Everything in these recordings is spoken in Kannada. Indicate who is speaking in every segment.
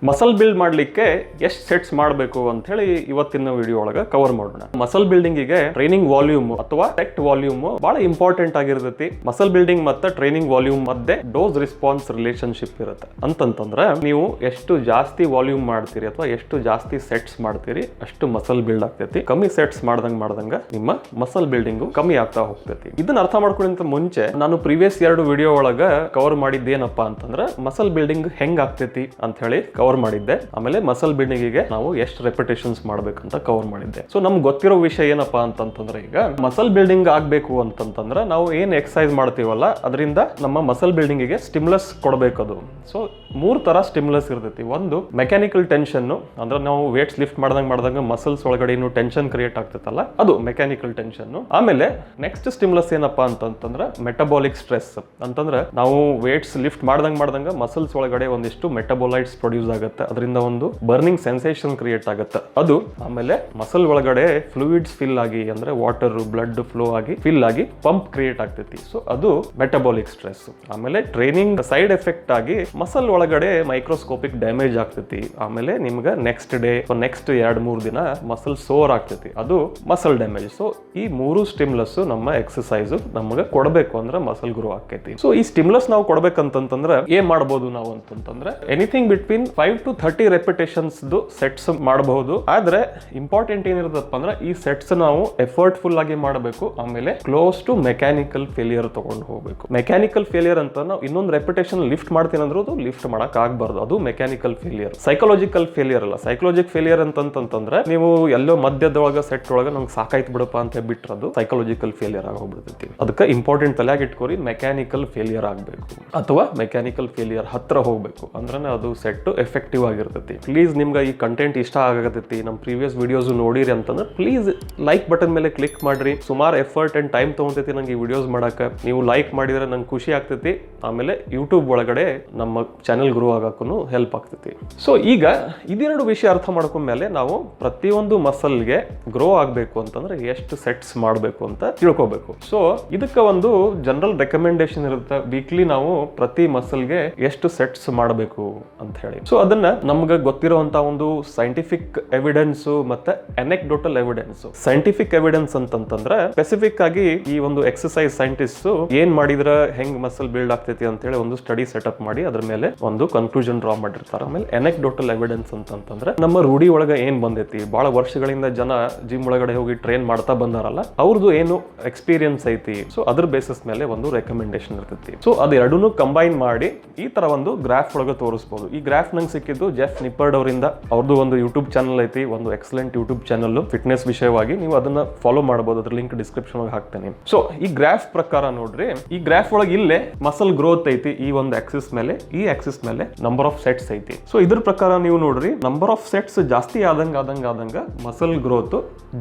Speaker 1: ಮಸಲ್ ಬಿಲ್ಡ್ ಮಾಡಲಿಕ್ಕೆ ಎಷ್ಟು ಸೆಟ್ಸ್ ಮಾಡಬೇಕು ಅಂತ ಹೇಳಿ ಇವತ್ತಿನ ವಿಡಿಯೋ ಒಳಗೆ ಕವರ್ ಮಾಡೋಣ. ಮಸಲ್ ಬಿಲ್ಡಿಂಗಿಗೆ ಟ್ರೈನಿಂಗ್ ವಾಲ್ಯೂಮ್ ಅಥವಾ ಸೆಟ್ ವಾಲ್ಯೂಮ್ ಬಹಳ ಇಂಪಾರ್ಟೆಂಟ್ ಆಗಿರ್ತೈತಿ. ಮಸಲ್ ಬಿಲ್ಡಿಂಗ್ ಮತ್ತೆ ಟ್ರೈನಿಂಗ್ ವಾಲ್ಯೂಮ್ ಮಧ್ಯೆ ಡೋಸ್ ರೆಸ್ಪಾನ್ಸ್ ರಿಲೇಶನ್ಶಿಪ್ ಇರುತ್ತೆ. ಅಂತಂತಂದ್ರೆ ನೀವು ಎಷ್ಟು ಜಾಸ್ತಿ ವಾಲ್ಯೂಮ್ ಮಾಡ್ತೀರಿ ಅಥವಾ ಎಷ್ಟು ಜಾಸ್ತಿ ಸೆಟ್ಸ್ ಮಾಡ್ತೀರಿ ಅಷ್ಟು ಮಸಲ್ ಬಿಲ್ಡ್ ಆಗ್ತೈತಿ. ಕಮ್ಮಿ ಸೆಟ್ಸ್ ಮಾಡ್ದಂಗ ನಿಮ್ಮ ಮಸಲ್ ಬಿಲ್ಡಿಂಗು ಕಮ್ಮಿ ಆಗ್ತಾ ಹೋಗ್ತೈತಿ. ಇದನ್ನ ಅರ್ಥ ಮಾಡ್ಕೊಳ್ಳೋಂತ ಮುಂಚೆ ನಾನು ಪ್ರೀವಿಯಸ್ 2 ವಿಡಿಯೋ ಒಳಗ ಕವರ್ ಮಾಡಿದ್ದೇನಪ್ಪಾ ಅಂತಂದ್ರೆ ಮಸಲ್ ಬಿಲ್ಡಿಂಗ್ ಹೆಂಗ್ ಆಗ್ತೈತಿ ಅಂತ ಹೇಳಿ ಕವರ್ ಮಾಡಿದ್ದೆ. ಆಮೇಲೆ ಮಸಲ್ ಬಿಲ್ಡಿಂಗ್ ಗೆ ನಾವು ಎಷ್ಟು ರೆಪಿಟೇಷನ್ಸ್ ಮಾಡ್ಬೇಕಂತ ಕವರ್ ಮಾಡಿದ್ದೆ. ಸೊ ನಮ್ಗೆ ಗೊತ್ತಿರೋ ವಿಷಯ ಏನಪ್ಪಾ ಅಂತಂತಂದ್ರೆ ಈಗ ಮಸಲ್ ಬಿಲ್ಡಿಂಗ್ ಆಗ್ಬೇಕು ಅಂತಂತಂದ್ರೆ ನಾವು ಏನ್ ಎಕ್ಸರ್ಸೈಸ್ ಮಾಡ್ತೀವಲ್ಲ ಅದರಿಂದ ನಮ್ಮ ಮಸಲ್ ಬಿಲ್ಡಿಂಗ್ ಗೆ ಸ್ಟಿಮ್ಯುಲಸ್ ಕೊಡಬೇಕದು. ಸೊ 3 ತರ ಸ್ಟಿಮ್ಯುಲಸ್ ಇರ್ತೈತಿ. ಒಂದು ಮೆಕ್ಯಾನಿಕಲ್ ಟೆನ್ಷನ್, ಅಂದ್ರೆ ನಾವು ವೇಟ್ಸ್ ಲಿಫ್ಟ್ ಮಾಡ್ದಂಗ ಮಸಲ್ಸ್ ಒಳಗಡೆ ಏನು ಟೆನ್ಷನ್ ಕ್ರಿಯೇಟ್ ಆಗ್ತೈತಲ್ಲ ಅದು ಮೆಕ್ಯಾನಿಕಲ್ ಟೆನ್ಷನ್. ಆಮೇಲೆ ನೆಕ್ಸ್ಟ್ ಸ್ಟಿಮ್ಯುಲಸ್ ಏನಪ್ಪಾ ಅಂತಂತಂದ್ರೆ ಮೆಟಬಾಲಿಕ್ ಸ್ಟ್ರೆಸ್, ಅಂತಂದ್ರೆ ನಾವು ವೇಟ್ಸ್ ಲಿಫ್ಟ್ ಮಾಡ್ದಂಗ ಮಸಲ್ಸ್ ಒಳಗಡೆ ಒಂದಿಷ್ಟು ಮೆಟಬಾಲೈಟ್ಸ್ ಪ್ರೊಡ್ಯೂಸ್ ಆಗುತ್ತೆ, ಅದರಿಂದ ಒಂದು ಬರ್ನಿಂಗ್ ಸೆನ್ಸೇಷನ್ ಕ್ರಿಯೇಟ್ ಆಗುತ್ತೆ ಅದು. ಆಮೇಲೆ ಮಸಲ್ ಒಳಗಡೆ ಫ್ಲೂಯಿಡ್ಸ್ ಫಿಲ್ ಆಗಿ, ಅಂದ್ರೆ ವಾಟರ್ ಬ್ಲಡ್ ಫ್ಲೋ ಆಗಿ ಫಿಲ್ ಆಗಿ ಪಂಪ್ ಕ್ರಿಯೇಟ್ ಆಗ್ತೈತಿ. ಸೊ ಅದು ಮೆಟಬಾಲಿಕ್ ಸ್ಟ್ರೆಸ್. ಆಮೇಲೆ ಟ್ರೈನಿಂಗ್ ಸೈಡ್ ಎಫೆಕ್ಟ್ ಆಗಿ ಮಸಲ್ ಒಳಗಡೆ ಮೈಕ್ರೋಸ್ಕೋಪಿಕ್ ಡ್ಯಾಮೇಜ್ ಆಗ್ತೈತಿ. ಆಮೇಲೆ ನಿಮ್ಗೆ ನೆಕ್ಸ್ಟ್ ಡೇ ನೆಕ್ಸ್ಟ್ 2-3 ದಿನ ಮಸಲ್ ಸೋರ್ ಆಗ್ತೈತಿ, ಅದು ಮಸಲ್ ಡ್ಯಾಮೇಜ್. ಸೊ ಈ 3 ಸ್ಟಿಮ್ಯುಲಸ್ ನಮ್ಮ ಎಕ್ಸರ್ಸೈಸ್ ನಮಗೆ ಕೊಡಬೇಕು ಅಂದ್ರೆ ಮಸಲ್ ಗ್ರೋ ಆಕೈತಿ. ಸೊ ಈ ಸ್ಟಿಮ್ಯುಲಸ್ ನಾವು ಕೊಡ್ಬೇಕಂತಂದ್ರೆ ಏನ್ ಮಾಡಬಹುದು ನಾವು ಅಂತಂದ್ರೆ anything between 5 to 30 repetitions sets ಮಾಡಬಹುದು. ಆದ್ರೆ ಇಂಪಾರ್ಟೆಂಟ್ ಏನಿರುತ್ತಪ್ಪ ಅಂದ್ರೆ ಈ ಸೆಟ್ಸ್ ನಾವು ಎಫರ್ಟ್ಫುಲ್ ಆಗಿ ಮಾಡಬೇಕು. ಆಮೇಲೆ ಕ್ಲೋಸ್ ಟು ಮೆಕ್ಯಾನಿಕಲ್ ಫೇಲಿಯರ್ ತಗೊಂಡು ಹೋಗ್ಬೇಕು. ಮೆಕ್ಯಾನಿಕಲ್ ಫೇಲಿಯರ್ ಅಂತ ನಾವು ಇನ್ನೊಂದು ರೆಪಿಟೇಷನ್ ಲಿಫ್ಟ್ ಮಾಡ್ತೀನಿ ಅಂದ್ರೂ ಲಿಫ್ಟ್ ಮಾಡಕ್ ಆಗ್ಬಾರ್ದು, ಅದು ಮೆಕ್ಯಾನಿಕಲ್ ಫೇಲಿಯರ್. ಸೈಕಾಲಜಿಕಲ್ ಫೇಲಿಯರ್ ಅಲ್ಲ. ಸೈಕಾಲಜಿಕ್ ಫೇಲಿಯರ್ ಅಂತಂದ್ರೆ ನೀವು ಎಲ್ಲೋ ಮಧ್ಯದೊಳಗ ಸೆಟ್ ಒಳಗ ನಂಗೆ ಸಾಕಾಯ್ತು ಬಿಡಪ್ಪ ಅಂತ ಬಿಟ್ರದು ಸೈಕಾಲಜಿಕಲ್ ಫೇಲಿಯರ್ ಆಗೋಗ್ಬಿಡ್ತೈತಿ. ಅದಕ್ಕೆ ಇಂಪಾರ್ಟೆಂಟ್ ತಲೆಯಾಗಿ ಇಟ್ಕೋರಿ, ಮೆಕ್ಯಾನಿಕಲ್ ಫೇಲಿಯರ್ ಆಗಬೇಕು ಅಥವಾ ಮೆಕ್ಯಾನಿಕಲ್ ಫೇಲಿಯರ್ ಹತ್ರ ಹೋಗ್ಬೇಕು ಅಂದ್ರೆ ಅದು ಸೆಟ್ ಎಫೆಕ್ಟಿವ್ ಆಗಿರ್ತೈತಿ. ಪ್ಲೀಸ್ ನಿಮ್ಗೆ ಈ ಕಂಟೆಂಟ್ ಇಷ್ಟ ಆಗತೈತಿ, ನಮ್ಮ ಪ್ರೀವಿಯಸ್ ವಿಡಿಯೋಸ್ ನೋಡಿರಿ ಅಂತಂದ್ರೆ ಪ್ಲೀಸ್ ಲೈಕ್ ಬಟನ್ ಮೇಲೆ ಕ್ಲಿಕ್ ಮಾಡ್ರಿ. ಸುಮಾರು ಎಫರ್ಟ್ ಅಂಡ್ ಟೈಮ್ ತಗೊಂತೈತಿ ನಂಗೆ ಈ ವಿಡಿಯೋಸ್ ಮಾಡಕ್ಕೆ. ನೀವು ಲೈಕ್ ಮಾಡಿದ್ರೆ ನಂಗೆ ಖುಷಿ ಆಗ್ತೈತಿ. ಆಮೇಲೆ ಯೂಟ್ಯೂಬ್ ಒಳಗಡೆ ನಮ್ಮ ಚಾನೆಲ್ ಗ್ರೋ ಆಗಕ್ಕೂ ಹೆಲ್ಪ್ ಆಗ್ತೈತಿ. ಸೊ ಈಗ ಇದೆರಡು ವಿಷಯ ಅರ್ಥ ಮಾಡ್ಕೊಂಡ್ಮೇಲೆ ನಾವು ಪ್ರತಿಯೊಂದು ಮಸಲ್ಗೆ ಗ್ರೋ ಆಗಬೇಕು ಅಂತಂದ್ರೆ ಎಷ್ಟು ಸೆಟ್ಸ್ ಮಾಡಬೇಕು ಅಂತ ತಿಳ್ಕೊಬೇಕು. ಸೊ ಇದಕ್ಕೆ ಒಂದು ಜನರಲ್ ರೆಕಮೆಂಡೇಶನ್ ಇರುತ್ತೆ, ವೀಕ್ಲಿ ನಾವು ಪ್ರತಿ ಮಸಲ್ಗೆ ಎಷ್ಟು ಸೆಟ್ಸ್ ಮಾಡಬೇಕು ಅಂತ ಹೇಳಿ. ಸೊ ಅದನ್ನ ನಮ್ಗೆ ಗೊತ್ತಿರುವಂತ ಒಂದು ಸೈಂಟಿಫಿಕ್ ಎವಿಡೆನ್ಸ್ ಮತ್ತೆ ಅನೆಕ್ಡೋಟಲ್ ಎವಿಡೆನ್ಸ್. ಸೈಂಟಿಫಿಕ್ ಎವಿಡೆನ್ಸ್ ಅಂತಂದ್ರೆ ಸ್ಪೆಸಿಫಿಕ್ ಆಗಿ ಈ ಒಂದು ಎಕ್ಸರ್ಸೈಸ್ ಸೈಂಟಿಸ್ಟ್ ಏನ್ ಮಾಡಿದ್ರೆ ಹೆಂಗ್ ಮಸಲ್ ಬಿಲ್ಡ್ ಆಗ್ತೈತಿ ಅಂತ ಹೇಳಿ ಒಂದು ಸ್ಟಡಿ ಸೆಟಪ್ ಮಾಡಿ ಅದ್ರ ಮೇಲೆ ಒಂದು ಕನ್ಕ್ಲೂಷನ್ ಡ್ರಾ ಮಾಡಿರ್ತಾರೆ. ಆಮೇಲೆ ಅನೆಕ್ಡೋಟಲ್ ಎವಿಡೆನ್ಸ್ ಅಂತಂದ್ರೆ ನಮ್ಮ ರೂಢಿ ಒಳಗ ಏನ್ ಬಂದೈತಿ, ಬಹಳ ವರ್ಷಗಳಿಂದ ಜನ ಜಿಮ್ ಒಳಗಡೆ ಹೋಗಿ ಟ್ರೈನ್ ಮಾಡ್ತಾ ಬಂದಾರಲ್ಲ ಅವ್ರದ್ದು ಏನು ಎಕ್ಸ್ಪೀರಿಯನ್ಸ್ ಐತಿ, ಸೊ ಅದ್ರ ಬೇಸಿಸ್ ಮೇಲೆ ಒಂದು ರೆಕಮೆಂಡೇಶನ್ ಇರ್ತೈತಿ. ಸೊ ಅದೆರಡನ್ನು ಕಂಬೈನ್ ಮಾಡಿ ಈ ತರ ಒಂದು ಗ್ರಾಫ್ ಒಳಗೆ ತೋರಿಸಬಹುದು. ಈ ಗ್ರಾಫ್ ನಂಗೆ ಸಿಕ್ಕಿದ್ದು ಜೆಫ್ ನಿಪ್ಪರ್ಡ್ ಅವರಿಂದ. ಅವ್ರದ್ದು ಒಂದು ಯೂಟ್ಯೂಬ್ ಚಾನಲ್ ಐತಿ, ಒಂದು ಎಕ್ಸಲೆಂಟ್ ಯೂಟ್ಯೂಬ್ ಚಾನಲ್ ಫಿಟ್ನೆಸ್ ವಿಷಯವಾಗಿ. ನೀವು ಅದನ್ನ ಫಾಲೋ ಮಾಡಬಹುದು, ಅದ್ರ ಲಿಂಕ್ ಡಿಸ್ಕ್ರಿಪ್ಷನ್ ಒಳಗೆ ಹಾಕ್ತೇನೆ. ಸೊ ಈ ಗ್ರಾಫ್ ಪ್ರಕಾರ ನೋಡ್ರಿ, ಈ ಗ್ರಾಫ್ ಒಳಗೆ ಇಲ್ಲೇ ಮಸಲ್ ಗ್ರೋತ್ ಐತಿ ಈ ಒಂದು ಆಕ್ಸಿಸ್ ಮೇಲೆ, ಈ ಆಕ್ಸಿಸ್ ಮೇಲೆ ನಂಬರ್ ಆಫ್ ಸೆಟ್ಸ್ ಐತಿ. ಸೊ ಇದ್ರ ಪ್ರಕಾರ ನೀವು ನೋಡ್ರಿ, ನಂಬರ್ ಆಫ್ ಸೆಟ್ಸ್ ಜಾಸ್ತಿ ಆದಂಗ ಮಸಲ್ ಗ್ರೋತ್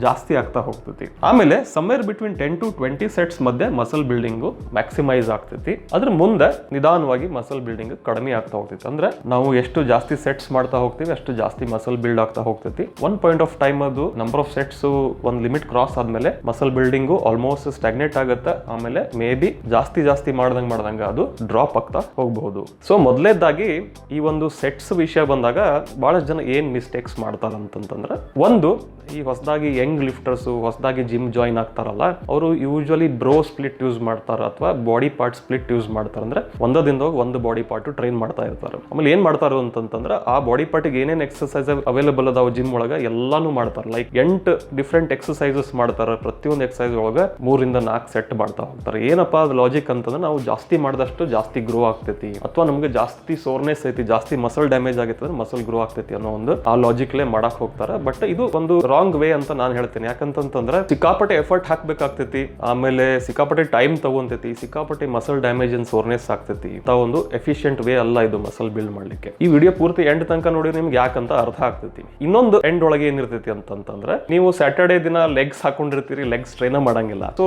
Speaker 1: ಜಾಸ್ತಿ ಆಗ್ತಾ ಹೋಗ್ತೈತಿ. ಆಮೇಲೆ ಸಮ್ವೇರ್ ಬಿಟ್ವೀನ್ 10 to 20 ಸೆಟ್ಸ್ ಮಧ್ಯೆ ಮಸಲ್ ಬಿಲ್ಡಿಂಗ್ ಮ್ಯಾಕ್ಸಿಮೈಸ್ ಆಗ್ತೈತಿ. ಅದ್ರ ಮುಂದೆ ನಿಧಾನವಾಗಿ ಮಸಲ್ ಬಿಲ್ಡಿಂಗ್ ಕಡಿಮೆ ಆಗ್ತಾ ಹೋಗ್ತೈತಿ. ಅಂದ್ರೆ ನಾವು ಎಷ್ಟು ಜಾಸ್ತಿ ಸೆಟ್ಸ್ ಮಾಡ್ತಾ ಹೋಗ್ತೀವಿ ಅಷ್ಟು ಜಾಸ್ತಿ ಮಸಲ್ ಬಿಲ್ಡ್ ಆಗ್ತಾ ಹೋಗ್ತೈತಿ. ಒನ್ ಪಾಯಿಂಟ್ ಆಫ್ ಟೈಮ್ ಅದು ನಂಬರ್ ಆಫ್ ಸೆಟ್ಸ್ ಒಂದು ಲಿಮಿಟ್ ಕ್ರಾಸ್ ಆದ್ಮೇಲೆ ಮಸಲ್ ಬಿಲ್ಡಿಂಗು ಆಲ್ಮೋಸ್ಟ್ ಸ್ಟಾಗ್ನೇಟ್ ಆಗುತ್ತೆ. ಆಮೇಲೆ ಮೇ ಬಿ ಜಾಸ್ತಿ ಮಾಡ್ದಂಗ ಅದು ಡ್ರಾಪ್ ಆಗ್ತಾ ಹೋಗಬಹುದು. ಸೊ ಮೊದಲೇದಾಗಿ ಈ ಒಂದು ಸೆಟ್ಸ್ ವಿಷಯ ಬಂದಾಗ ಬಹಳಷ್ಟು ಜನ ಏನ್ ಮಿಸ್ಟೇಕ್ಸ್ ಮಾಡ್ತಾರ ಅಂತಂದ್ರೆ, ಒಂದು ಈ ಹೊಸದಾಗಿ ಯಂಗ್ ಲಿಫ್ಟರ್ಸ್ ಹೊಸದಾಗಿ ಜಿಮ್ ಜಾಯಿನ್ ಆಗ್ತಾರಲ್ಲ ಅವರು ಯೂಶುವಲಿ ಬ್ರೋ ಸ್ಪ್ಲಿಟ್ ಯೂಸ್ ಮಾಡ್ತಾರ ಅಥವಾ ಬಾಡಿ ಪಾರ್ಟ್ ಸ್ಪ್ಲಿಟ್ ಯೂಸ್ ಮಾಡ್ತಾರ. ಅಂದ್ರೆ ಒಂದದಿಂದ ಒಂದು ಬಾಡಿ ಪಾರ್ಟ್ ಟ್ರೈನ್ ಮಾಡ್ತಾ ಇರ್ತಾರೆ. ಆಮೇಲೆ ಏನ್ ಮಾಡ್ತಾರ ಅಂತಂದ್ರೆ ಆ ಬಾಡಿ ಪಾರ್ಟಿಗೆ ಏನೇನ್ ಎಕ್ಸರ್ಸೈಸ್ ಅವೈಲೇಬಲ್ ಅದಾವ ಜಿಮ್ ಒಳಗ ಎಲ್ಲಾನು ಮಾಡ್ತಾರೆ. ಲೈಕ್ 8 ಡಿಫ್ರೆಂಟ್ ಎಕ್ಸರ್ಸೈಸಸ್ ಮಾಡ್ತಾರೆ. ಪ್ರತಿಯೊಂದು ಎಕ್ಸರ್ಸೈಸ್ ಒಳಗ 3 ಇಂದ 4 ಸೆಟ್ ಮಾಡ್ತಾ ಹೋಗ್ತಾರೆ. ಏನಪ್ಪಾ ಅದು ಲಾಜಿಕ್ ಅಂತಂದ್ರೆ ನಾವು ಜಾಸ್ತಿ ಮಾಡಿದಷ್ಟು ಜಾಸ್ತಿ ಗ್ರೋ ಆಗ್ತೈತಿ, ಅಥವಾ ನಮ್ಗೆ ಜಾಸ್ತಿ ಸೋರ್ನೆಸ್ ಐತಿ, ಜಾಸ್ತಿ ಮಸಲ್ ಡ್ಯಾಮೇಜ್ ಆಗೈತೆ ಅಂದ್ರೆ ಮಸಲ್ ಗ್ರೋ ಆಗ್ತೈತಿ ಅನ್ನೋ ಒಂದು ಆ ಲಾಜಿಕ್ಲೇ ಮಾಡಕ್ ಹೋಗ್ತಾರೆ. ಬಟ್ ಇದು ಒಂದು ರಾಂಗ್ ವೇ ಅಂತ ನಾನು ಹೇಳ್ತೇನೆ. ಯಾಕಂತಂದ್ರೆ ಸಿಕ್ಕಾಪಟ್ಟೆ ಎಫರ್ಟ್ ಹಾಕ್ಬೇಕಾಗ್ತೈತಿ, ಆಮೇಲೆ ಸಿಕ್ಕಾಪಟ್ಟೆ ಟೈಮ್ ತಗೊಂತೈತಿ, ಸಿಕ್ಕಾಪಟ್ಟೆ ಮಸಲ್ ಡ್ಯಾಮೇಜ್ ಅಂಡ್ ಸೋರ್ನೆಸ್ ಆಗ್ತೈತಿ. ಒಂದು ಎಫಿಷಿಯಂಟ್ ವೇ ಅಲ್ಲ ಇದು ಮಸಲ್ ಬಿಲ್ಡ್ ಮಾಡ್ಲಿಕ್ಕೆ. ಈ ವಿಡಿಯೋ ಪೂರ್ತಿ ಎಂಡ್ ತನಕ ನೋಡಿ ನಿಮ್ಗೆ ಯಾಕಂತ ಅರ್ಥ ಆಗ್ತೈತಿ. ಇನ್ನೊಂದು ಎಂಡ್ ಒಳಗೆ ಏನಿರ್ತೈತಿ ಅಂತಂದ್ರೆ, ನೀವು ಸ್ಯಾಟರ್ಡೇ ದಿನ ಲೆಗ್ಸ್ ಹಾಕೊಂಡಿರ್ತೀರಿ, ಲೆಗ್ಸ್ ಟ್ರೈನ್ ಮಾಡಂಗಿಲ್ಲ. ಸೊ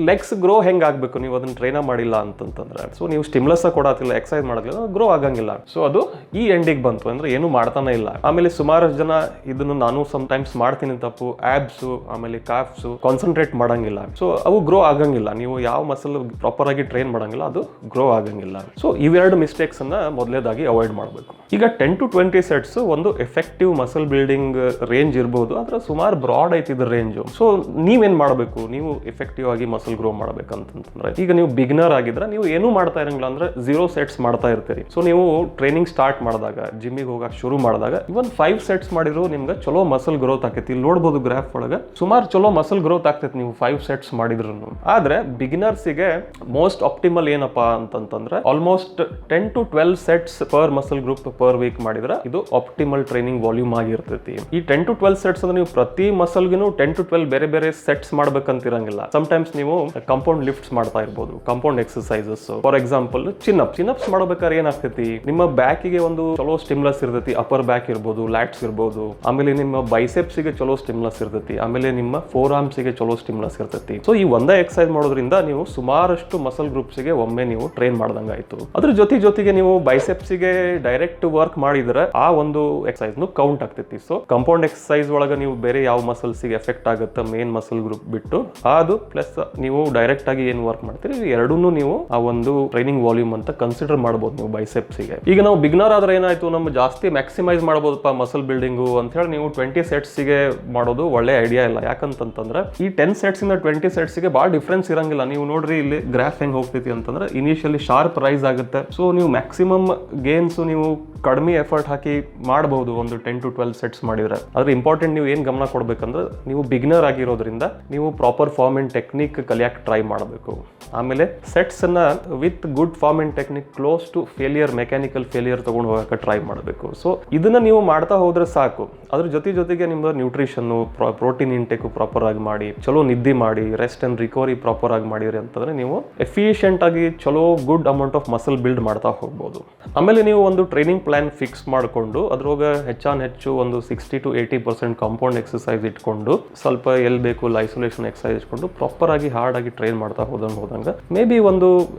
Speaker 1: ಲೆಗ್ಸ್ ಗ್ರೋ ಹೆಂಗ್ ಆಗ್ಬೇಕು ನೀವು ಅದನ್ನ ಟ್ರೈನ್ ಮಾಡಿಲ್ಲ ಅಂತಂದ್ರೆ, ಸೊ ನೀವು ಸ್ಟಿಮ್ಯುಲಸ್ ಕೊಡತ್ತಿಲ್ಲ, ಎಕ್ಸರ್ಸೈಸ್ ಮಾಡೋದಿಲ್ಲ, ಗ್ರೋ ಆಗಲ್ಲ. ಆಗಂಗಿಲ್ಲ. ಸೊ ಅದು ಈ ಎಂಡಿಗೆ ಬಂತು ಅಂದ್ರೆ ಏನು ಮಾಡ್ತಾನೆ ಇಲ್ಲ. ಆಮೇಲೆ ಸುಮಾರು ಜನ ಇದನ್ನು ನಾನು ಸಮ್ಟೈಮ್ಸ್ ಮಾಡ್ತೀನಿ ತಪ್ಪು, ಆಬ್ಸ್ ಆಮೇಲೆ ಕಾಫ್ಸ್ ಕಾನ್ಸಂಟ್ರೇಟ್ ಮಾಡಂಗಿಲ್ಲ. ಸೊ ಅವು ಗ್ರೋ ಆಗಂಗಿಲ್ಲ. ನೀವು ಯಾವ ಮಸಲ್ ಪ್ರಾಪರ್ ಆಗಿ ಟ್ರೈನ್ ಮಾಡಂಗಿಲ್ಲ, ಅದು ಗ್ರೋ ಆಗಂಗಿಲ್ಲ. ಸೊ ಇವೆರಡು ಮಿಸ್ಟೇಕ್ಸ್ ಅನ್ನ ಮೊದಲೇದಾಗಿ ಅವಾಯ್ಡ್ ಮಾಡಬೇಕು. ಈಗ 10 to 20 ಸೆಟ್ಸ್ ಒಂದು ಎಫೆಕ್ಟಿವ್ ಮಸಲ್ ಬಿಲ್ಡಿಂಗ್ ರೇಂಜ್ ಇರಬಹುದು. ಆದ್ರೆ ಸುಮಾರು ಬ್ರಾಡ್ ಐತಿ ಇದ್ರ ರೇಂಜ್. ಸೊ ನೀವೇನ್ ಮಾಡಬೇಕು, ನೀವು ಎಫೆಕ್ಟಿವ್ ಆಗಿ ಮಸಲ್ ಗ್ರೋ ಮಾಡ್ಬೇಕಂತಂದ್ರೆ, ಈಗ ನೀವು ಬಿಗಿನರ್ ಆಗಿದ್ರೆ ನೀವು ಏನೂ ಮಾಡ್ತಾ ಇರಂಗಿಲ್ಲ ಅಂದ್ರೆ 0 ಸೆಟ್ಸ್ ಮಾಡ್ತಾ ಇರ್ತೀರಿ. ಸೊ ನೀವು ಟ್ರೈನಿಂಗ್ ಸ್ಟಾರ್ಟ್ ಮಾಡಿದಾಗ, ಜಿಮ್ಮಿಗೆ ಹೋಗಕ್ಕೆ ಶುರು ಮಾಡಿದಾಗ ಇವನ್ 5 ಸೆಟ್ಸ್ ಮಾಡಿದ್ರು ನಿಮ್ಗೆ ಚಲೋ ಮಸಲ್ ಗ್ರೋತ್ ಆಕೈತಿ. ಇಲ್ಲಿ ನೋಡ್ಬೋದು ಗ್ರಾಫ್ ಒಳಗೆ ಸುಮಾರು ಚಲೋ ಮಸಲ್ ಗ್ರೋತ್ ಆಗ್ತೈತಿ ನೀವು 5 ಸೆಟ್ಸ್ ಮಾಡಿದ್ರು. ಆದ್ರೆ ಬಿಗಿನರ್ಸ್ಗೆ ಮೋಸ್ಟ್ ಆಪ್ಟಿಮಲ್ ಏನಪ್ಪಾ ಅಂತಂದ್ರೆ almost 10 to 12 sets per muscle group per week ಮಾಡಿದ್ರೆ ಇದು ಆಪ್ಟಿಮಲ್ ಟ್ರೈನಿಂಗ್ ವಾಲ್ಯೂಮ್ ಆಗಿರ್ತೈತಿ. ಈ 10 to 12 ಸೆಟ್ಸ್ ಅಂದ್ರೆ ನೀವು ಪ್ರತಿ ಮಸಲ್ಗಿನೂ 10 to 12 ಬೇರೆ ಬೇರೆ ಸೆಟ್ಸ್ ಮಾಡ್ಬೇಕಂತಿರಂಗಿಲ್ಲ. ಸಮ್ಟೈಮ್ಸ್ ನೀವು ಕಂಪೌಂಡ್ ಲಿಫ್ಟ್ಸ್ ಮಾಡ್ತಾ ಇರ್ಬೋದು, ಕಂಪೌಂಡ್ ಎಕ್ಸರ್ಸೈಸಸ್. ಫಾರ್ ಎಕ್ಸಾಂಪಲ್ ಚಿನ್ಅಪ್ಸ್ ಮಾಡ್ಬೇಕಾದ್ರೆ ಏನಾಗ್ತೈತಿ, ನಿಮ್ಮ ಬ್ಯಾಕಿಗೆ ಒಂದು ಚಲೋ ಸ್ಟಿಮ್ಯುಲಸ್ ಇರ್ತೈತಿ. ಅಪರ್ ಬ್ಯಾಕ್ ಇರ್ಬೋದು, ಲ್ಯಾಟ್ಸ್ ಇರ್ಬೋದು, ಆಮೇಲೆ ನಿಮ್ಮ ಬೈಸೆಪ್ಸ್ ಗೆ ಚಲೋ ಸ್ಟಿಮ್ಯುಲಸ್ ಇರ್ತೈತಿ, ಆಮೇಲೆ ನಿಮ್ಮ ಫೋರ್ ಆರ್ಮ್ಸ್ ಗೆ ಚಲೋ ಸ್ಟಿಮ್ಯುಲಸ್ ಇರ್ತೈತಿ. ಸೊ ಈ ಒಂದೇ ಎಕ್ಸರ್ಸೈಸ್ ಮಾಡೋದ್ರಿಂದ ನೀವು ಸುಮಾರಷ್ಟು ಮಸಲ್ ಗ್ರೂಪ್ಸ್ ಗೆ ಒಮ್ಮೆ ನೀವು ಟ್ರೈನ್ ಮಾಡ್ದಂಗ ಆಯ್ತು. ಅದ್ರ ಜೊತೆಗೆ ನೀವು ಬೈಸೆಪ್ಸ್ ಗೆ ಡೈರೆಕ್ಟ್ ವರ್ಕ್ ಮಾಡಿದ್ರೆ ಆ ಒಂದು ಎಕ್ಸರ್ಸೈಸ್ ಕೌಂಟ್ ಆಗ್ತೈತಿ. ಸೊ ಕಂಪೌಂಡ್ ಎಕ್ಸರ್ಸೈಸ್ ಒಳಗೆ ನೀವು ಬೇರೆ ಯಾವ ಮಸಲ್ಸ್ ಗೆ ಎಫೆಕ್ಟ್ ಆಗುತ್ತೆ ಮೇನ್ ಮಸಲ್ ಗ್ರೂಪ್ ಬಿಟ್ಟು ಅದು ಪ್ಲಸ್ ನೀವು ಡೈರೆಕ್ಟ್ ಆಗಿ ಏನು ವರ್ಕ್ ಮಾಡ್ತೀರಿ ಎರಡನ್ನೂ ನೀವು ಆ ಒಂದು ಟ್ರೈನಿಂಗ್ ವಾಲ್ಯೂಮ್ ಅಂತ ಕನ್ಸಿಡರ್ ಮಾಡಬಹುದು ನೀವು ಬೈಸೆಪ್ಸ್ ಗೆ. ಈಗ ನಾವು ಬಿಗ್ನರ್ ಆದ್ರೆ ಏನಾಯ್ತು, ನಮ್ಮ ಜಾಸ್ತಿ ಮ್ಯಾಕ್ಸಿಮೈಸ್ ಮಾಡಬಹುದಪ್ಪ ಮಸಲ್ ಬಿಲ್ಡಿಂಗು ಅಂತ ಹೇಳಿ ನೀವು 20 ಸೆಟ್ಸ್ ಗೆ ಮಾಡೋದು ಒಳ್ಳೆ ಐಡಿಯಾ ಇಲ್ಲ. ಯಾಕಂತಂದ್ರೆ ಈ 10 ಸೆಟ್ಸ್ ಇಂದ 20 ಸೆಟ್ಸ್ ಗೆ ಬಹಳ ಡಿಫ್ರೆನ್ಸ್ ಇರಂಗಿಲ್ಲ. ನೀವು ನೋಡ್ರಿ ಇಲ್ಲಿ ಗ್ರಾಫ್ ಹೆಂಗ್ ಹೋಗ್ತೈತಿ ಅಂತಂದ್ರೆ ಇನಿಷಿಯಲಿ ಶಾರ್ಪ್ ರೈಸ್ ಆಗುತ್ತೆ. ಸೊ ನೀವು ಮ್ಯಾಕ್ಸಿಮಮ್ ಗೇನ್ಸ್ ನೀವು ಕಡಿಮೆ ಎಫರ್ಟ್ ಹಾಕಿ ಮಾಡಬಹುದು ಒಂದು 10 to 12 ಸೆಟ್ಸ್ ಮಾಡಿದ್ರೆ. ಆದ್ರೆ ಇಂಪಾರ್ಟೆಂಟ್ ನೀವು ಏನ್ ಗಮನ ಕೊಡ್ಬೇಕಂದ್ರೆ ನೀವು ಬಿಗಿನರ್ ಆಗಿರೋದ್ರಿಂದ ನೀವು ಪ್ರಾಪರ್ ಫಾರ್ಮ್ ಅಂಡ್ ಟೆಕ್ನಿಕ್ ಕಲಿಯಕ್ಕೆ ಟ್ರೈ ಮಾಡಬೇಕು. ಆಮೇಲೆ ಸೆಟ್ಸ್ ಅನ್ನ with good form and technique close to failure, mechanical failure ತಗೊಂಡು ಹೋಗಕ್ಕೆ ಟ್ರೈ ಮಾಡಬೇಕು. ಸೊ ಇದನ್ನ ನೀವು ಮಾಡ್ತಾ ಹೋದ್ರೆ ಸಾಕು. ಅದ್ರ ಜೊತೆಗೆ ನಿಮ್ಮ ನ್ಯೂಟ್ರಿಷನ್, ಪ್ರೋಟೀನ್ ಇಂಟೇಕ್ ಪ್ರಾಪರ್ ಆಗಿ ಮಾಡಿ, ಚಲೋ ನಿದ್ದೆ ಮಾಡಿ, ರೆಸ್ಟ್ ಅಂಡ್ ರಿಕವರಿ ಪ್ರಾಪರ್ ಆಗಿ ಮಾಡಿರಿ ಅಂತಂದ್ರೆ ನೀವು ಎಫಿಷಿಯಂಟ್ ಆಗಿ ಚಲೋ good amount of muscle build ಮಾಡ್ತಾ ಹೋಗ್ಬೋದು. ಆಮೇಲೆ ನೀವು ಒಂದು ಟ್ರೈನಿಂಗ್ ಪ್ಲಾನ್ ಫಿಕ್ಸ್ ಮಾಡಿಕೊಂಡು ಅದ್ರೊಳಗೆ ಹೆಚ್ಚು ಒಂದು 60 to 80% ಕಾಂಪೌಂಡ್ ಎಕ್ಸರ್ಸೈಸ್ ಇಟ್ಕೊಂಡು ಸ್ವಲ್ಪ ಎಲ್ಲಿ ಬೇಕು ಐಸೋಲೇಷನ್ ಎಕ್ಸರ್ಸೈಸ್ ಇಟ್ಕೊಂಡು ಪ್ರಾಪರ್ ಆಗಿ ಹಾರ್ಡ್ ಆಗಿ ಟ್ರೈನ್ ಮಾಡ್ತಾ ಹೋದಂಗ ಮೇ ಬಿ ಒಂದು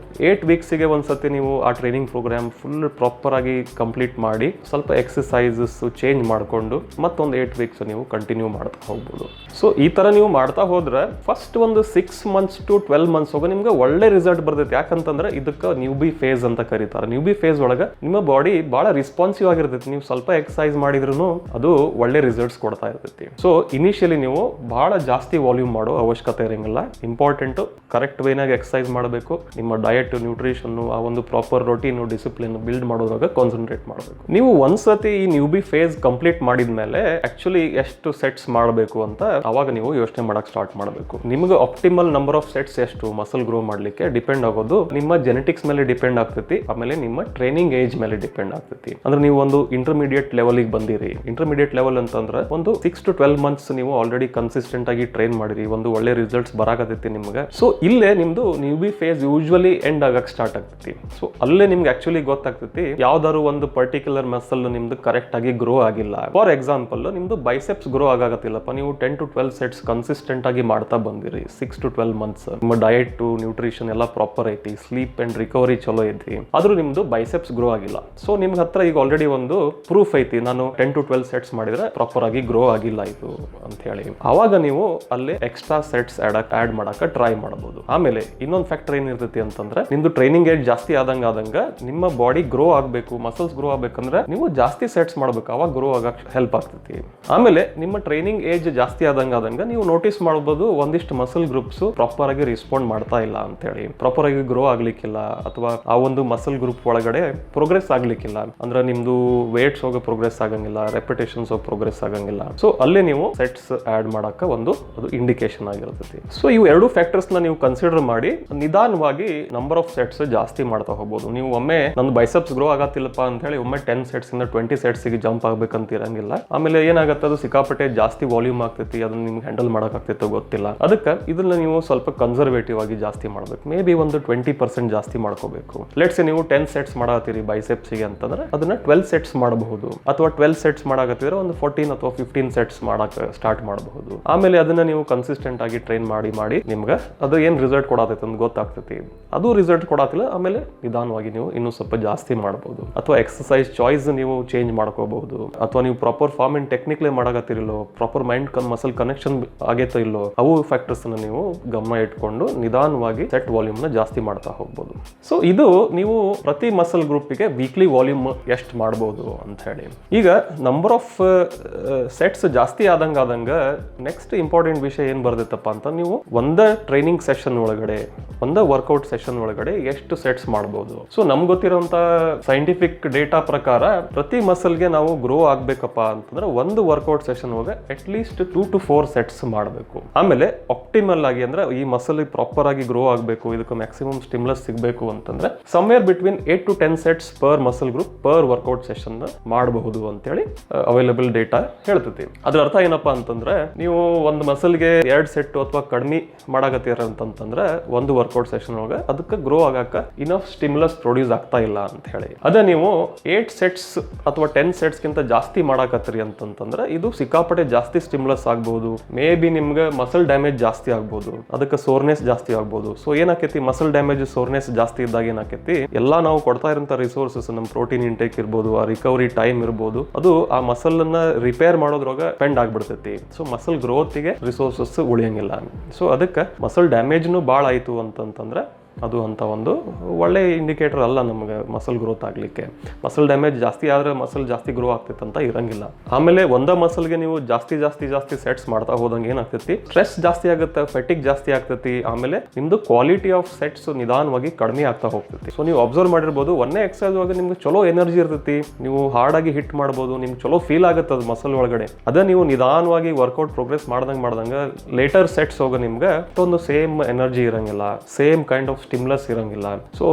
Speaker 1: 8 ವೀಕ್ಸ್ಗೆ ಒಂದ್ಸತಿ ನೀವು ಆ ಟ್ರೈನಿಂಗ್ ಪ್ರೋಗ್ರಾಮ್ ಫುಲ್ ಪ್ರಾಪರ್ ಆಗಿ ಕಂಪ್ಲೀಟ್ ಮಾಡಿ ಸ್ವಲ್ಪ ಎಕ್ಸರ್ಸೈಸಸ್ ಚೇಂಜ್ ಮಾಡಿಕೊಂಡು ಮತ್ತೊಂದು 8 ವೀಕ್ಸ್ ನೀವು ಕಂಟಿನ್ಯೂ ಮಾಡ್ತಾ ಹೋಗ್ಬೋದು. ಸೊ ಈ ತರ ನೀವು ಮಾಡ್ತಾ ಹೋದ್ರೆ ಫಸ್ಟ್ ಒಂದು 6 months to 12 months ಹೋಗ ನಿಮ್ಗೆ ಒಳ್ಳೆ ರಿಸಲ್ಟ್ ಬರ್ತೈತಿ. ಯಾಕಂತಂದ್ರೆ ಇದಕ್ಕೆ ನ್ಯೂಬಿ ಫೇಸ್ ಅಂತ ಕರೀತಾರೆ. ನ್ಯೂಬಿ ಫೇಸ್ ಒಳಗೆ ನಿಮ್ಮ ಬಾಡಿ ಬಹಳ ರೆಸ್ಪಾನ್ಸಿವ್ ಆಗಿರ್ತೈತಿ. ನೀವು ಸ್ವಲ್ಪ ಎಕ್ಸರ್ಸೈಸ್ ಮಾಡಿದ್ರು ಅದು ಒಳ್ಳೆ ರಿಸಲ್ಟ್ಸ್ ಕೊಡ್ತಾ ಇರ್ತೈತಿ. ಸೊ ಇನಿಷಿಯಲಿ ನೀವು ಬಹಳ ಜಾಸ್ತಿ ವಾಲ್ಯೂಮ್ ಮಾಡೋ ಅವಶ್ಯಕತೆ ಇರಂಗಿಲ್ಲ. ಇಂಪಾರ್ಟೆಂಟ್ ಕರೆಕ್ಟ್ ವೇನಾಗ ಎಕ್ಸರ್ಸೈಸ್ ಮಾಡಬೇಕು. ನಿಮ್ಮ ಡಯಟ್, ನ್ಯೂಟ್ರಿಷನ್, ಆ ಒಂದು ಪ್ರಾಪರ್ ರೊಟೀನ್, ಡಿಸಿಪ್ಲಿನ್ ಬಿಲ್ಡ್ ಮಾಡೋದ್ರಾಗ ಕಾನ್ಸಂಟ್ರೇಟ್ ಮಾಡಬೇಕು. ನೀವು ಒಂದ್ಸತಿ ಈ ನ್ಯೂಬಿ ಫೇಸ್ ಕಂಪ್ಲೀಟ್ ಮಾಡಿದ್ಮೇಲೆ ಆಕ್ಚುಲಿ ಎಷ್ಟು ಸೆಟ್ಸ್ ಮಾಡಬೇಕು ಅಂತ ಅವಾಗ ನೀವು ಯೋಚನೆ ಮಾಡಕ್ ಸ್ಟಾರ್ಟ್ ಮಾಡಬೇಕು. ನಿಮ್ಗೆ ಆಪ್ಟಿಮಲ್ ನಂಬರ್ ಆಫ್ ಸೆಟ್ಸ್ ಎಷ್ಟು ಮಸಲ್ ಗ್ರೋ ಮಾಡ್ಲಿಕ್ಕೆ ಡಿಪೆಂಡ್ ಆಗೋದು ನಿಮ್ಮ ಜೆನೆಟಿಕ್ಸ್ ಮೇಲೆ ಡಿಪೆಂಡ್ ಆಗ್ತೈತಿ. ಆಮೇಲೆ ನಿಮ್ಮ ಟ್ರೈನಿಂಗ್ ಏಜ್ ಮೇಲೆ ಡಿಪೆಂಡ್ ಆಗ್ತೈತಿ. ಅಂದ್ರೆ ನೀವು ಒಂದು ಇಂಟರ್ಮೀಡಿಯೇಟ್ ಲೆವೆಲ್ಗೆ ಬಂದಿರಿ. ಇಂಟರ್ಮೀಡಿಯೇಟ್ ಲೆವೆಲ್ ಅಂತಂದ್ರೆ ಒಂದು 6 to 12 months ನೀವು ಆಲ್ರೆಡಿ ಕನ್ಸಿಸ್ಟೆಂಟ್ ಆಗಿ ಟ್ರೈನ್ ಮಾಡಿರಿ, ಒಂದು ಒಳ್ಳೆ ರಿಸಲ್ಟ್ಸ್ ಬರಾಕತೈತಿ ನಿಮ್ಗೆ. ಸೊ ಇಲ್ಲೇ ನಿಮ್ದು ನ್ಯೂಬಿ ಫೇಸ್ ಯೂಶುವಲಿ ಎಂಡ್ ಆಗಕ್ ಸ್ಟಾರ್ಟ್ ಆಗ್ತೈತಿ. ಸೊ ಅಲ್ಲೇ ನಿಮ್ಗೆ ಆಕ್ಚುಲಿ ಗೊತ್ತಾಗ್ತೈತಿ ಯಾವ್ದಾದ್ರು ಒಂದು ಪರ್ಟಿಕ್ಯುಲರ್ ಮಸಲ್ ನಿಮ್ದು ಕರೆಕ್ಟ್ ಆಗಿ ಗ್ರೋ ಆಗಿಲ್ಲ. ಫಾರ್ ಎಕ್ಸಾಂಪಲ್ ನಿಮ್ದು ಬೈಸೆಪ್ಸ್ ಗ್ರೋ ಆಗತ್ತಿಲ್ಲಪ್ಪ, ನೀವು 10 to 12 ಸೆಟ್ಸ್ ಕನ್ಸಿಸ್ಟೆಂಟ್ ಆಗಿ ಮಾಡ್ತಾ ಬಂದಿರಿ 6 to 12 months. ನಿಮ್ಮ ಡಯಟ್, ನ್ಯೂಟ್ರಿಷನ್ ಎಲ್ಲ ಪ್ರಾಪರ್ ಐತಿ, ಸ್ಲೀಪ್ ಅಂಡ್ ರಿಕವರಿ ಚಲೋ ಐತಿ, ಆದ್ರೂ ನಿಮ್ದು ಬೈಸೆಪ್ಸ್ ಗ್ರೋ ಆಗಿಲ್ಲ. ಸೊ ನಿಮ್ಗೆ ಹತ್ರ ಈಗ ಆಲ್ರೆಡಿ ಒಂದು ಪ್ರೂಫ್ ಐತಿ, ನಾನು 10 to 12 ಸೆಟ್ಸ್ ಮಾಡಿದ್ರೆ ಪ್ರಾಪರ್ ಆಗಿ ಗ್ರೋ ಆಗಿಲ್ಲ ಇದು ಅಂತ ಹೇಳಿ. ಅವಾಗ ನೀವು ಅಲ್ಲಿ ಎಕ್ಸ್ಟ್ರಾ ಸೆಟ್ಸ್ ಆಡ್ ಮಾಡಕ ಟ್ರೈ ಮಾಡಬಹುದು. ಆಮೇಲೆ ಇನ್ನೊಂದು ಫ್ಯಾಕ್ಟರ್ ಏನಿರ್ತೈತಿ ಅಂತಂದ್ರೆ ನಿಮ್ದು ಟ್ರೈನಿಂಗ್ ಏಜ್ ಜಾಸ್ತಿ ಆದಂಗ ನಿಮ್ಮ ಬಾಡಿ ಗ್ರೋ ಆಗ್ಬೇಕು, ಮಸಲ್ಸ್ ಗ್ರೋ ಆಗ್ಬೇಕಂದ್ರೆ ನೀವು ಜಾಸ್ತಿ ಸೆಟ್ಸ್ ಮಾಡ್ಬೇಕು. ಅವಾಗ ಗ್ರೋ ಆಗಕ್ ಹೆಲ್ಪ್ ಆಗ್ತೈತಿ. ಆಮೇಲೆ ನಿಮ್ಮ ಟ್ರೈನಿಂಗ್ ಏಜ್ ಜಾಸ್ತಿ ಆದಂಗ ನೀವು ನೋಟಿಸ್ ಮಾಡಬಹುದು ಒಂದಿಷ್ಟು ಮಸಲ್ ಗ್ರೂಪ್ಸ್ ಪ್ರಾಪರ್ ಆಗಿ ರೆಸ್ಪಾಂಡ್ ಮಾಡ್ತಾ ಇಲ್ಲ ಅಂತ ಹೇಳಿ, ಪ್ರಾಪರ್ ಆಗಿ ಗ್ರೋ ಆಗ್ಲಿಕ್ಕಿಲ್ಲ, ಅಥವಾ ಆ ಒಂದು ಮಸಲ್ ಗ್ರೂಪ್ ಒಳಗಡೆ ಪ್ರೋಗ್ರೆಸ್ ಆಗ್ಲಿಕ್ಕಿಲ್ಲ. ಅಂದ್ರೆ ನಿಮ್ದು ವೇಟ್ಸ್ ಹೋಗೋ ಪ್ರೋಗ್ರೆಸ್ ಆಗಂಗಿಲ್ಲ, ರೆಪಿಟೇಷನ್ಸ್ ಹೋಗಿ ಪ್ರೋಗ್ರೆಸ್ ಆಗಂಗಿಲ್ಲ. ಸೊ ಅಲ್ಲೇ ನೀವು ಸೆಟ್ಸ್ ಆಡ್ ಮಾಡಕ ಒಂದು ಅದು ಇಂಡಿಕೇಶನ್ ಆಗಿರ್ತೈತಿ. ಸೊ ಇವು ಎರಡು ಫ್ಯಾಕ್ಟರ್ಸ್ ನ ನೀವು ಕನ್ಸಿಡರ್ ಮಾಡಿ ನಿಧಾನವಾಗಿ ನಂಬರ್ ಆಫ್ ಸೆಟ್ಸ್ ಜಾಸ್ತಿ ಮಾಡ್ತಾ ಹೋಗ್ಬೋದು. ನೀವು ಒಮ್ಮೆ ನಂದು ಬೈಸೆಪ್ಸ್ ಗ್ರೋ ಆಗತ್ತಿಲ್ಲಪ್ಪ ಅಂತ ಹೇಳಿ ಒಮ್ಮೆ 10 ಸೆಟ್ಸ್ ಇಂದ 20 ಸೆಟ್ಸ್ ಗೆ ಜಂಪ್ ಆಗ್ಬೇಕಂತ ಇರಂಗಿಲ್ಲ. ಆಮೇಲೆ ಏನಾಗತ್ತೆ, ಅದು ಸಿಕ್ಕಾಪಟ್ಟೆ ಜಾಸ್ತಿ ವಾಲ್ಯೂಮ್ ಆಗ್ತೈತಿ, ಅದನ್ನ ನಿಮ್ಗೆ ಹ್ಯಾಂಡಲ್ ಮಾಡಕ್ ಆಗ್ತೈತೋ ಗೊತ್ತಿಲ್ಲ. ಅದಕ್ಕೆ ಇದನ್ನ ನೀವು ಸ್ವಲ್ಪ ಕನ್ಸರ್ವೇಟಿವ್ ಆಗಿ ಜಾಸ್ತಿ ಮಾಡ್ಬೇಕು. ಮೇ ಬಿ ಒಂದು 20% ಜಾಸ್ತಿ ಮಾಡ್ಕೋಬೇಕು. ಲೆಟ್ಸ್ ನೀವು 10 ಸೆಟ್ಸ್ ಮಾಡತ್ತೀರಿ ಬೈಸೆಪ್ಸ್ ಗೆ ಅಂತಂದ್ರೆ ಅದನ್ನ 12 ಸೆಟ್ಸ್ ಮಾಡಬಹುದು, ಅಥವಾ 12 ಸೆಟ್ಸ್ ಮಾಡಕತ್ತಿದ್ರೆ ಒಂದು 14 ಅಥವಾ 15 ಸೆಟ್ಸ್ ಮಾಡಕ್ ಸ್ಟಾರ್ಟ್ ಮಾಡಬಹುದು. ಆಮೇಲೆ ಅದನ್ನ ನೀವು ಕನ್ಸಿಸ್ಟೆಂಟ್ ಆಗಿ ಟ್ರೈನ್ ಮಾಡಿ ನಿಮ್ಗೆ ಅದು ಏನ್ ರಿಸಲ್ಟ್ ಕೊಡತೈತೆ ಅಂತ ಗೊತ್ತಾಗ್ತೈತಿ. ಅದು ರಿಸಲ್ಟ್ ಕೊಡತ್ತಿಲ್ಲ, ಆಮೇಲೆ ನಿಧಾನವಾಗಿ ನೀವು ಇನ್ನೂ ಸ್ವಲ್ಪ ಜಾಸ್ತಿ ಜಾಸ್ತಿ ಮಾಡ್ಬೋದು. ಅಥವಾ ಎಕ್ಸಸೈಸ್ ಚಾಯ್ಸ್ ನೀವು ಚೇಂಜ್ ಮಾಡ್ಕೋಬಹುದು. ಅಥವಾ ನೀವು ಪ್ರಾಪರ್ ಫಾರ್ಮ್ ಅಂಡ್ ಟೆಕ್ನಿಕ್ಲೇ ಮಾಡಕತ್ತಿರಲ್ಲೋ, ಪ್ರಾಪರ್ ಮೈಂಡ್ ಮಸಲ್ ಕನೆಕ್ಷನ್ ಆಗೈತೋ ಇಲ್ಲೋ, ಅವು ಫ್ಯಾಕ್ಟರ್ಸ್ ನೀವು ಗಮನ ಇಟ್ಕೊಂಡು ನಿಧಾನವಾಗಿ ಸೆಟ್ ವಾಲ್ಯೂಮ್ ನ ಜಾಸ್ತಿ ಮಾಡ್ತಾ ಹೋಗ್ಬೋದು. ಸೊ ಇದು ನೀವು ಪ್ರತಿ ಮಸಲ್ ಗ್ರೂಪಿಗೆ ವೀಕ್ಲಿ ವಾಲ್ಯೂಮ್ ಎಷ್ಟು ಮಾಡ್ಬೋದು ಅಂತ ಹೇಳಿ. ಈಗ ನಂಬರ್ ಆಫ್ ಸೆಟ್ಸ್ ಜಾಸ್ತಿ ಆದಂಗ ನೆಕ್ಸ್ಟ್ ಇಂಪಾರ್ಟೆಂಟ್ ವಿಷಯ ಏನ್ ಬರ್ದಿತ್ತಪ್ಪ ಅಂತ, ನೀವು ಒಂದೇ ಟ್ರೈನಿಂಗ್ ಸೆಷನ್ ಒಳಗಡೆ, ಒಂದೇ ವರ್ಕೌಟ್ ಸೆಷನ್ ಒಳಗಡೆ ಎಷ್ಟು ಸೆಟ್ಸ್ ಮಾಡ್ಬೋದು. ಸೊ ನಮ್ಗೆ ಗೊತ್ತಿರೋಂಥ ಸೈಂಟಿಫಿಕ್ ಡೇಟಾ ಪ್ರಕಾರ ಪ್ರತಿ ಮಸಲ್ಗೆ ನಾವು ಗ್ರೋ ಆಗ್ಬೇಕಪ್ಪ ಅಂತಂದ್ರೆ ಒಂದು ವರ್ಕೌಟ್ ಸೆಷನ್ ಒಳಗೆ ಅಟ್ ಲೀಸ್ಟ್ 2 to 4 ಸೆಟ್ಸ್ ಮಾಡಬೇಕು. ಆಮೇಲೆ ಆಪ್ಟಿಮಲ್ ಆಗಿ ಅಂದ್ರೆ ಈ ಮಸಲ್ ಪ್ರಾಪರ್ ಆಗಿ ಗ್ರೋ ಆಗಬೇಕು, ಇದಕ್ಕೆ ಮ್ಯಾಕ್ಸಿಮಮ್ ಸ್ಟಿಮ್ಯುಲಸ್ ಸಿಗಬೇಕು ಅಂತಂದ್ರೆ somewhere between 8 to 10 sets per muscle group per workout session ಮಾಡಬಹುದು ಅಂತೇಳಿ ಅವೈಲೇಬಲ್ ಡೇಟಾ ಹೇಳ್ತೈತಿ. ಅದ್ರ ಅರ್ಥ ಏನಪ್ಪಾ ಅಂತಂದ್ರೆ, ನೀವು ಒಂದು ಮಸಲ್ಗೆ 2 ಸೆಟ್ ಅಥವಾ ಕಡಿಮೆ ಮಾಡಾಕತ್ತೀರ ಅಂತಂದ್ರೆ ಒಂದು ವರ್ಕೌಟ್ ಸೆಷನ್ ಒಳಗೆ ಅದಕ್ಕೆ ಗ್ರೋ ಆಗಾಕ ಇನಫ್ ಸ್ಟಿಮ್ಯುಲಸ್ ಪ್ರೊಡ್ಯೂಸ್ ಆಗ್ತಾ ಇಲ್ಲ ಅಂತ ಹೇಳಿ. ಅದೇ ನೀವು 8 ಸೆಟ್ಸ್ ಅಥವಾ 10 ಸೆಟ್ಸ್ ಗಿಂತ ಜಾಸ್ತಿ ಮಾಡಾಕತ್ತೀರಿ ಅಂತಂದ್ರೆ ಇದು ಸಿಕ್ಕಾಪಟ್ಟೆ ಜಾಸ್ತಿ ಸ್ಟಿಮ್ಯುಲಸ್ ಆಗ್ಬಹುದು. ಮೇ ಬಿ ನಿಮ್ಗೆ ಮಸಲ್ ಡ್ಯಾಮೇಜ್ ಜಾಸ್ತಿ ಆಗ್ಬಹುದು, ಅದಕ್ಕೆ ಸೋರ್ನೆಸ್ ಜಾಸ್ತಿ ಆಗ್ಬಹುದು. ಸೊ ಏನಾಕೈತಿ, ಮಸಲ್ ಡ್ಯಾಮೇಜ್ ಸೋರ್ನೆಸ್ ಜಾಸ್ತಿ ಇದ್ದಾಗ ಏನಾಕೈತಿ, ಎಲ್ಲಾ ನಾವು ಕೊಡ್ತಾ ಇರೋಂಥ ರಿಸೋರ್ಸಸ್, ನಮ್ಮ ಪ್ರೋಟೀನ್ ಇಂಟೇಕ್ ಇರ್ಬೋದು, ಆ ರಿಕವರಿ ಟೈಮ್ ಇರ್ಬೋದು, ಅದು ಆ ಮಸಲ್ ಅನ್ನ ರಿಪೇರ್ ಮಾಡೋದ್ರೊಳಗ ಪೆಂಡ್ ಆಗ್ಬಿಡ್ತೈತಿ. ಸೊ ಮಸಲ್ ಗ್ರೋತ್ಗೆ ರಿಸೋರ್ಸಸ್ ಉಳಿಯಂಗಿಲ್ಲ. ಸೊ ಅದಕ್ಕೆ ಮಸಲ್ ಡ್ಯಾಮೇಜ್ನು ಭಾಳ ಆಯ್ತು ಅಂತಂತಂದ್ರೆ ಅದು ಅಂತ ಒಂದು ಒಳ್ಳೆ ಇಂಡಿಕೇಟರ್ ಅಲ್ಲ ನಮಗೆ ಮಸಲ್ ಗ್ರೋತ್ ಆಗಲಿಕ್ಕೆ. ಮಸಲ್ ಡ್ಯಾಮೇಜ್ ಜಾಸ್ತಿ ಆದರೆ ಮಸಲ್ ಜಾಸ್ತಿ ಗ್ರೋ ಆಗ್ತೈತೆ ಅಂತ ಇರಂಗಿಲ್ಲ. ಆಮೇಲೆ ಒಂದೇ ಮಸಲ್ಗೆ ನೀವು ಜಾಸ್ತಿ ಸೆಟ್ಸ್ ಮಾಡ್ತಾ ಹೋದಂಗೆ ಏನಾಗ್ತೈತಿ, ಸ್ಟ್ರೆಸ್ ಜಾಸ್ತಿ ಆಗುತ್ತೆ, ಫೆಟಿಗ್ ಜಾಸ್ತಿ ಆಗ್ತೈತಿ. ಆಮೇಲೆ ನಿಮ್ದು ಕ್ವಾಲಿಟಿ ಆಫ್ ಸೆಟ್ಸ್ ನಿಧಾನವಾಗಿ ಕಡಿಮೆ ಆಗ್ತಾ ಹೋಗ್ತೈತಿ. ಸೊ ನೀವು ಅಬ್ಸರ್ವ್ ಮಾಡಿರ್ಬೋದು, ಒಂದೇ ಎಕ್ಸರ್ಸೈಸ್ ಒಳಗೆ ನಿಮ್ಗೆ ಚಲೋ ಎನರ್ಜಿ ಇರ್ತೈತಿ, ನೀವು ಹಾರ್ಡ್ ಆಗಿ ಹಿಟ್ ಮಾಡ್ಬೋದು, ನಿಮ್ಗೆ ಚಲೋ ಫೀಲ್ ಆಗುತ್ತೆ ಅದು ಮಸಲ್ ಒಳಗಡೆ. ಅದೇ ನೀವು ನಿಧಾನವಾಗಿ ವರ್ಕೌಟ್ ಪ್ರೋಗ್ರೆಸ್ ಮಾಡ್ದಂಗೆ ಲೇಟರ್ ಸೆಟ್ಸ್ ಹೋಗ ನಿಮ್ಗೆ ಒಂದು ಸೇಮ್ ಎನರ್ಜಿ ಇರಂಗಿಲ್ಲ, ಸೇಮ್ ಕೈಂಡ್ ಆಫ್ ಸ್ಟಿಮ್ಯುಲಸ್ ಇರಂಗಿಲ್ಲ. ಸೊ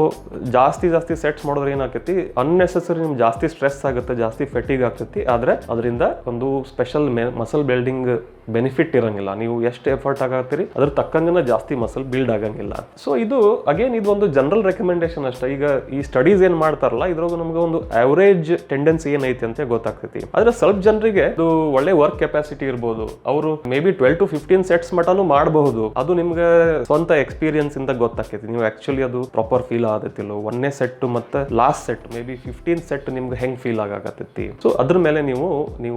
Speaker 1: ಜಾಸ್ತಿ ಸೆಟ್ಸ್ ಮಾಡಿದ್ರೆ ಏನಾಗ್ತೈತಿ, ಅನ್ನೆಸೆಸರಿ ನಿಮ್ಗೆ ಜಾಸ್ತಿ ಸ್ಟ್ರೆಸ್ ಆಗುತ್ತೆ, ಜಾಸ್ತಿ ಫೆಟಿಗ್ ಆಗ್ತೈತಿ. ಆದ್ರೆ ಅದರಿಂದ ಒಂದು ಸ್ಪೆಷಲ್ ಮಸಲ್ ಬಿಲ್ಡಿಂಗ್ ಬೆನಿಫಿಟ್ ಇರಂಗಿಲ್ಲ. ನೀವು ಎಷ್ಟು ಎಫರ್ಟ್ ಆಗತ್ತೀರಿ ಅದ್ರ ತಕ್ಕಂಗೆ ಜಾಸ್ತಿ ಮಸಲ್ ಬಿಲ್ಡ್ ಆಗಂಗಿಲ್ಲ. ಸೊ ಇದು ಅಗೇನ್ ಇದು ಒಂದು ಜನರಲ್ ರೆಕಮೆಂಡೇಶನ್ ಅಷ್ಟೇ. ಈಗ ಈ ಸ್ಟಡೀಸ್ ಏನ್ ಮಾಡ್ತಾರಲ್ಲ ಇದ್ರಾಗ ನಮ್ಗೆ ಒಂದು ಆವರೇಜ್ ಟೆಂಡೆನ್ಸಿ ಏನೈತಿ ಅಂತ ಗೊತ್ತಾಗ್ತೈತಿ. ಆದ್ರೆ ಸ್ವಲ್ಪ ಜನರಿಗೆ ಇದು ಒಳ್ಳೆ ವರ್ಕ್ ಕೆಪಾಸಿಟಿ ಇರ್ಬೋದು, ಅವರು may be 12 to 15 sets mutton ಮಾಡಬಹುದು. ಅದು ನಿಮ್ಗೆ ಸ್ವಂತ ಎಕ್ಸ್ಪೀರಿಯನ್ಸ್ ಇಂದ ಗೊತ್ತಾಗ್ತೈತಿ. ನೀವು ಆಕ್ಚುಲಿ ಅದು ಪ್ರಾಪರ್ ಫೀಲ್ ಆಗತ್ತಿಲ್ಲ. ಒಂದೇ ಸೆಟ್ ಮತ್ತೆ last set may be 15 set ನಿಮ್ಗೆ ಹೆಂಗ್ ಫೀಲ್ ಆಗತ್ತೈತಿ. ಸೊ ಅದ್ರ ಮೇಲೆ ನೀವು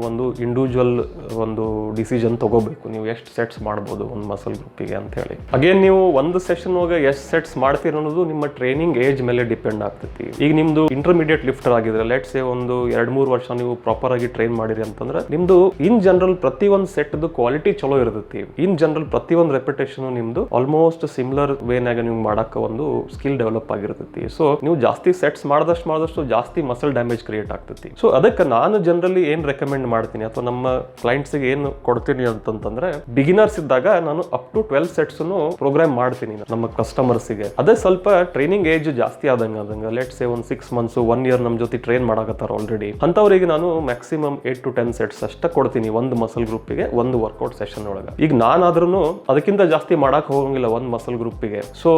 Speaker 1: ಒಂದು ಇಂಡಿವಿಜುವಲ್ ಒಂದು ಡಿಸಿಷನ್ ತಗೋಬೇಕು, ನೀವು ಎಷ್ಟು ಸೆಟ್ಸ್ ಮಾಡ್ಬೋದು ಒಂದು ಮಸಲ್ ಗ್ರೂಪಿಗೆ ಅಂತ ಹೇಳಿ. ಅಗೇನ್ ನೀವು ಒಂದು ಸೆಷನ್ ಒಳಗೆ ಎಷ್ಟು ಸೆಟ್ಸ್ ಮಾಡ್ತೀರ ಅನ್ನೋದು ನಿಮ್ಮ ಟ್ರೈನಿಂಗ್ ಏಜ್ ಮೇಲೆ ಡಿಪೆಂಡ್ ಆಗ್ತೈತಿ. ಈಗ ನಿಮ್ದು ಇಂಟರ್ಮೀಡಿಯೇಟ್ ಲಿಫ್ಟರ್ ಆಗಿದ್ರೆ ಲೆಟ್ಸ್ ಸೇ ಒಂದು 2-3 ವರ್ಷ ನೀವು ಪ್ರಾಪರ್ ಆಗಿ ಟ್ರೈನ್ ಮಾಡಿರಿ ಅಂತಂದ್ರೆ ನಿಮ್ದು ಇನ್ ಜನರಲ್ ಪ್ರತಿ ಒಂದು ಸೆಟ್ ಕ್ವಾಲಿಟಿ ಚಲೋ ಇರ್ತೈತಿ. ಇನ್ ಜನರಲ್ ಪ್ರತಿ ಒಂದು ರೆಪಿಟೇಷನ್ ನಿಮ್ದು ಆಲ್ಮೋಸ್ಟ್ ಸಿಮಿಲರ್ ವೇನಾಗ ನೀವು ಮಾಡಕ್ಕ ಒಂದು ಸ್ಕಿಲ್ ಡೆವಲಪ್ ಆಗಿರ್ತೈತಿ. ಸೊ ನೀವು ಜಾಸ್ತಿ ಸೆಟ್ಸ್ ಮಾಡಿದಷ್ಟು ಜಾಸ್ತಿ ಮಸಲ್ ಡ್ಯಾಮೇಜ್ ಕ್ರಿಯೇಟ್ ಆಗ್ತೈತಿ. ಸೊ ಅದಕ್ಕೆ ನಾನು ಜನರಲಿ ಏನ್ ರೆಕಮೆಂಡ್ ಮಾಡ್ತೀನಿ ಅಥವಾ ನಮ್ಮ ಕ್ಲೈಂಟ್ಸ್ ಗೆ ಏನು ಕೊಡ್ತೀನಿ ಅಂತಂದ್ರೆ, ಬಿಗಿನರ್ಸ್ ಇದ್ದಾಗ ನಾನು ಅಪ್ ಟು 12 ಸೆಟ್ಸ್ ಪ್ರೋಗ್ರಾಮ್ ಮಾಡ್ತೀನಿ ನಮ್ಮ ಕಸ್ಟಮರ್ಸ್ ಗೆ. ಅದೇ ಸ್ವಲ್ಪ ಟ್ರೈನಿಂಗ್ ಏಜ್ ಜಾಸ್ತಿ ಆದಂಗ ಲೆಟ್ಸ್ ಸೇ ಒಂದು 6 months 1 year ನಮ್ ಜೊತೆ ಟ್ರೈನ್ ಮಾಡಕತ್ತಾರ ಆಲ್ರೆಡಿ, ಅಂತವರಿಗೆ ನಾನು ಮ್ಯಾಕ್ಸಿಮಮ್ 8 to 10 ಸೆಟ್ಸ್ ಅಷ್ಟ ಕೊಡ್ತೀನಿ ಒಂದು ಮಸಲ್ ಗ್ರೂಪಿಗೆ ಒಂದು ವರ್ಕೌಟ್ ಸೆಷನ್ ಒಳಗೆ. ಈಗ ನಾನಾದ್ರೂ ಅದಕ್ಕಿಂತ ಜಾಸ್ತಿ ಮಾಡಕ್ ಹೋಗಂಗಿಲ್ಲ ಒಂದು ಮಸಲ್ ಗ್ರೂಪಿಗೆ. ಸೊ